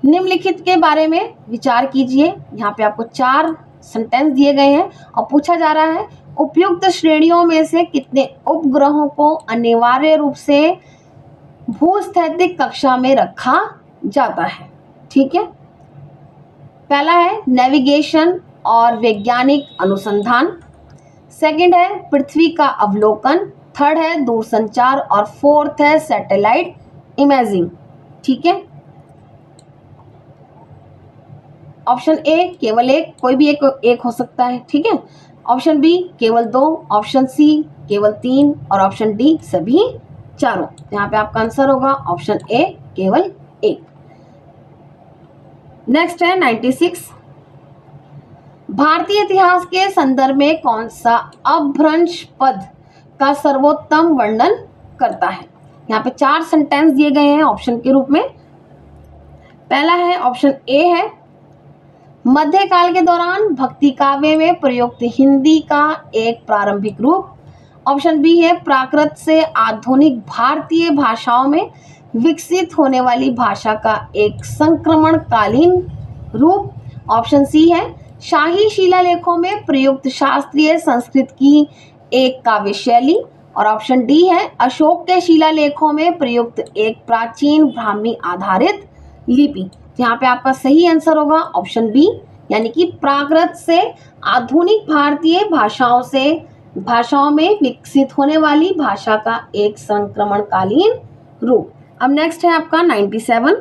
निम्नलिखित के बारे में विचार कीजिए। यहाँ पे आपको 4 सेंटेंस दिए गए हैं और पूछा जा रहा है उपयुक्त श्रेणियों में से कितने उपग्रहों को अनिवार्य रूप से भूस्थैतिक कक्षा में रखा जाता है। ठीक है, पहला है नेविगेशन और वैज्ञानिक अनुसंधान, सेकंड है पृथ्वी का अवलोकन, थर्ड है दूरसंचार और फोर्थ है सैटेलाइट इमेजिंग। ठीक है, ऑप्शन ए केवल 1, कोई भी एक हो सकता है। ठीक है, ऑप्शन बी केवल 2, ऑप्शन सी केवल 3 और ऑप्शन डी सभी चारों। यहाँ पे आपका आंसर होगा ऑप्शन ए केवल एक। नेक्स्ट है 96, भारतीय इतिहास के संदर्भ में कौन सा अपभ्रंश पद का सर्वोत्तम वर्णन करता है। यहाँ पे 4 सेंटेंस दिए गए हैं ऑप्शन के रूप में। पहला है ऑप्शन ए है, मध्यकाल के दौरान भक्ति काव्य में प्रयुक्त हिंदी का एक प्रारंभिक रूप। ऑप्शन बी है, प्राकृत से आधुनिक भारतीय भाषाओं में विकसित होने वाली भाषा का एक संक्रमणकालीन रूप। ऑप्शन सी है, शाही शिलालेखों में प्रयुक्त शास्त्रीय संस्कृत की एक काव्य शैली। और ऑप्शन डी है, अशोक के शिलालेखों में प्रयुक्त एक प्राचीन ब्राह्मी आधारित लिपि। यहाँ पे आपका सही आंसर होगा ऑप्शन बी, यानी कि प्राकृत से आधुनिक भारतीय भाषाओं में विकसित होने वाली भाषा का एक संक्रमणकालीन रूप। अब नेक्स्ट है आपका 97,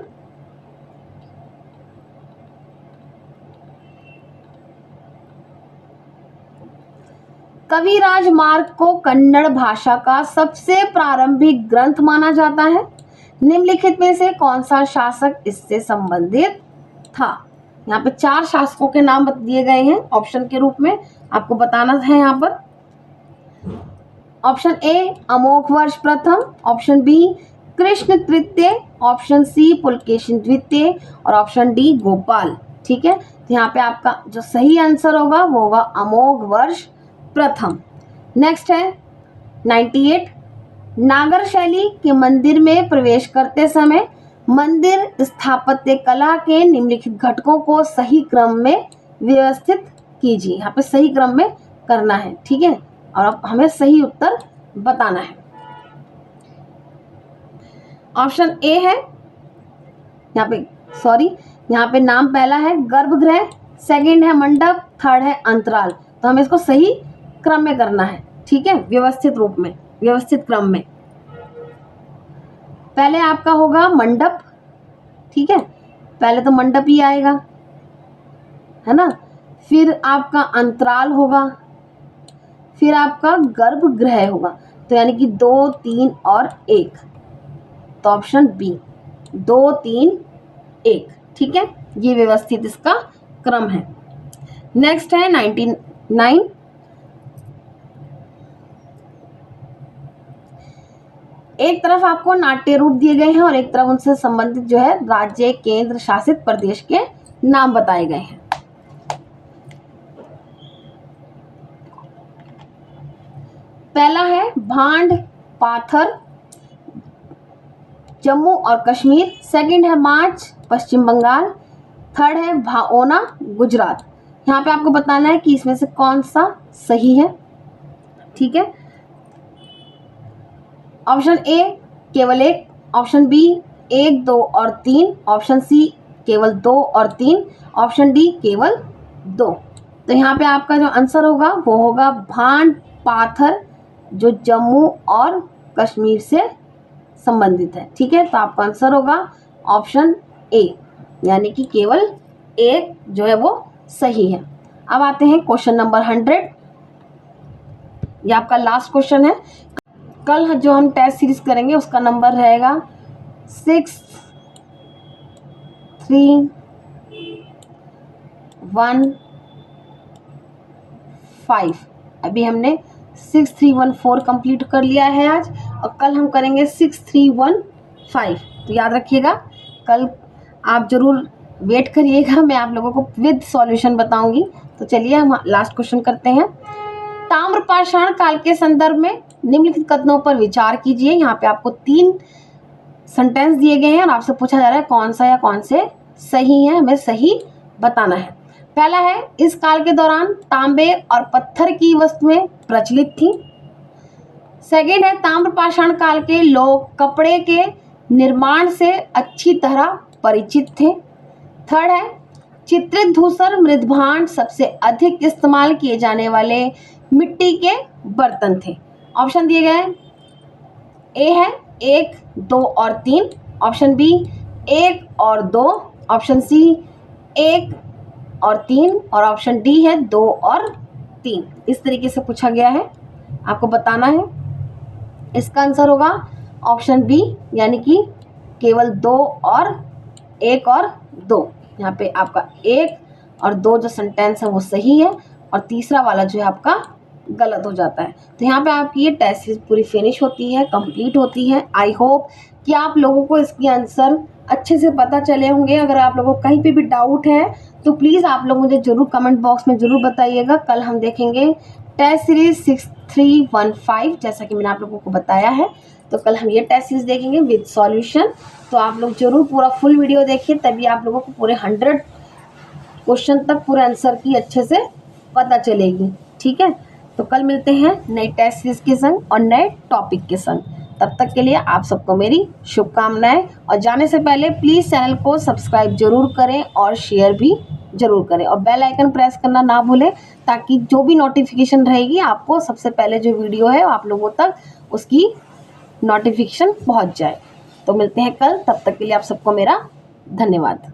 कविराज मार्ग को कन्नड़ भाषा का सबसे प्रारंभिक ग्रंथ माना जाता है। निम्नलिखित में से कौन सा शासक इससे संबंधित था। यहाँ पे 4 शासकों के नाम दिए गए हैं ऑप्शन के रूप में, आपको बताना है यहाँ पर। ऑप्शन ए अमोघवर्ष प्रथम, ऑप्शन बी कृष्ण तृतीय, ऑप्शन सी पुलकेशिन द्वितीय और ऑप्शन डी गोपाल। ठीक है, तो यहाँ पे आपका जो सही आंसर होगा वो होगा अमोघवर्ष प्रथम। नेक्स्ट है 98, नागर शैली के मंदिर में प्रवेश करते समय मंदिर स्थापत्य कला के निम्नलिखित घटकों को सही क्रम में व्यवस्थित कीजिए। यहाँ पे सही क्रम में करना है, ठीक है, और अब हमें सही उत्तर बताना है। ऑप्शन ए है, यहाँ पे नाम पहला है गर्भगृह, सेकंड है मंडप, थर्ड है अंतराल। तो हमें इसको सही क्रम में करना है, ठीक है, व्यवस्थित रूप में, व्यवस्थित क्रम में। पहले आपका होगा मंडप, ठीक है, पहले तो मंडप ही आएगा, है ना, फिर आपका अंतराल होगा, फिर आपका गर्भगृह होगा। तो यानी कि 2, 3 और 1, तो ऑप्शन बी 2, 3, 1, ठीक है, ये व्यवस्थित इसका क्रम है। नेक्स्ट है 99, एक तरफ आपको नाट्य रूप दिए गए हैं और एक तरफ उनसे संबंधित जो है राज्य केंद्र शासित प्रदेश के नाम बताए गए हैं। पहला है भांड पाथर जम्मू और कश्मीर, सेकंड है मार्च पश्चिम बंगाल, थर्ड है भाओना गुजरात। यहाँ पे आपको बताना है कि इसमें से कौन सा सही है, ठीक है। ऑप्शन ए केवल 1, ऑप्शन बी 1, 2 और 3, ऑप्शन सी केवल 2 और 3, ऑप्शन डी केवल 2। तो यहाँ पे आपका जो आंसर होगा वो होगा भांड पाथर, जो जम्मू और कश्मीर से संबंधित है, ठीक है। तो आपका आंसर होगा ऑप्शन ए, यानी कि केवल 1 जो है वो सही है। अब आते हैं क्वेश्चन नंबर 100, ये आपका लास्ट क्वेश्चन है। कल जो हम टेस्ट सीरीज करेंगे उसका नंबर रहेगा 6315। अभी हमने 6314 कंप्लीट कर लिया है आज, और कल हम करेंगे 6315। तो याद रखिएगा, कल आप जरूर वेट करिएगा, मैं आप लोगों को विद सॉल्यूशन बताऊंगी। तो चलिए हम लास्ट क्वेश्चन करते हैं। ताम्रपाषाण काल के संदर्भ में निम्नलिखित कथनों पर विचार कीजिए। यहाँ पे आपको 3 सेंटेंस दिए गए हैं और आपसे पूछा जा रहा है कौन सा या कौन से सही है, हमें सही बताना है। पहला है, इस काल के दौरान तांबे और पत्थर की वस्तुएं प्रचलित थीं। सेकंड है, ताम्रपाषाण काल के लोग कपड़े के निर्माण से अच्छी तरह परिचित थे। थर्ड है, चित्रित धूसर मृदभांड सबसे अधिक इस्तेमाल किए जाने वाले मिट्टी के बर्तन थे। ऑप्शन दिए गए, ए है 1, 2 और 3, ऑप्शन बी 1 और 2, ऑप्शन सी 1 और 3 और ऑप्शन डी है 2 और 3। इस तरीके से पूछा गया है, आपको बताना है। इसका आंसर होगा ऑप्शन बी, यानी कि केवल 2 और 1 और 2, यहाँ पे आपका 1 और 2 जो सेंटेंस है वो सही है और तीसरा वाला जो है आपका गलत हो जाता है। तो यहाँ पे आपकी ये टेस्ट सीरीज पूरी फिनिश होती है, कंप्लीट होती है। आई होप कि आप लोगों को इसके आंसर अच्छे से पता चले होंगे। अगर आप लोगों को कहीं पे भी डाउट है तो प्लीज़ आप लोग मुझे ज़रूर कमेंट बॉक्स में ज़रूर बताइएगा। कल हम देखेंगे टेस्ट सीरीज 6315, जैसा कि मैंने आप लोगों को बताया है। तो कल हम ये टेस्ट सीरीज देखेंगे विद सॉल्यूशन। तो आप लोग ज़रूर पूरा फुल वीडियो देखिए, तभी आप लोगों को पूरे 100 क्वेश्चन तक पूरे आंसर की अच्छे से पता चलेगी। ठीक है, तो कल मिलते हैं नए टेस्ट सीरीज के संग और नए टॉपिक के संग। तब तक के लिए आप सबको मेरी शुभकामनाएं। और जाने से पहले प्लीज़ चैनल को सब्सक्राइब जरूर करें और शेयर भी जरूर करें और बेल आइकन प्रेस करना ना भूलें, ताकि जो भी नोटिफिकेशन रहेगी आपको सबसे पहले जो वीडियो है आप लोगों तक उसकी नोटिफिकेशन पहुंच जाए। तो मिलते हैं कल, तब तक के लिए आप सबको मेरा धन्यवाद।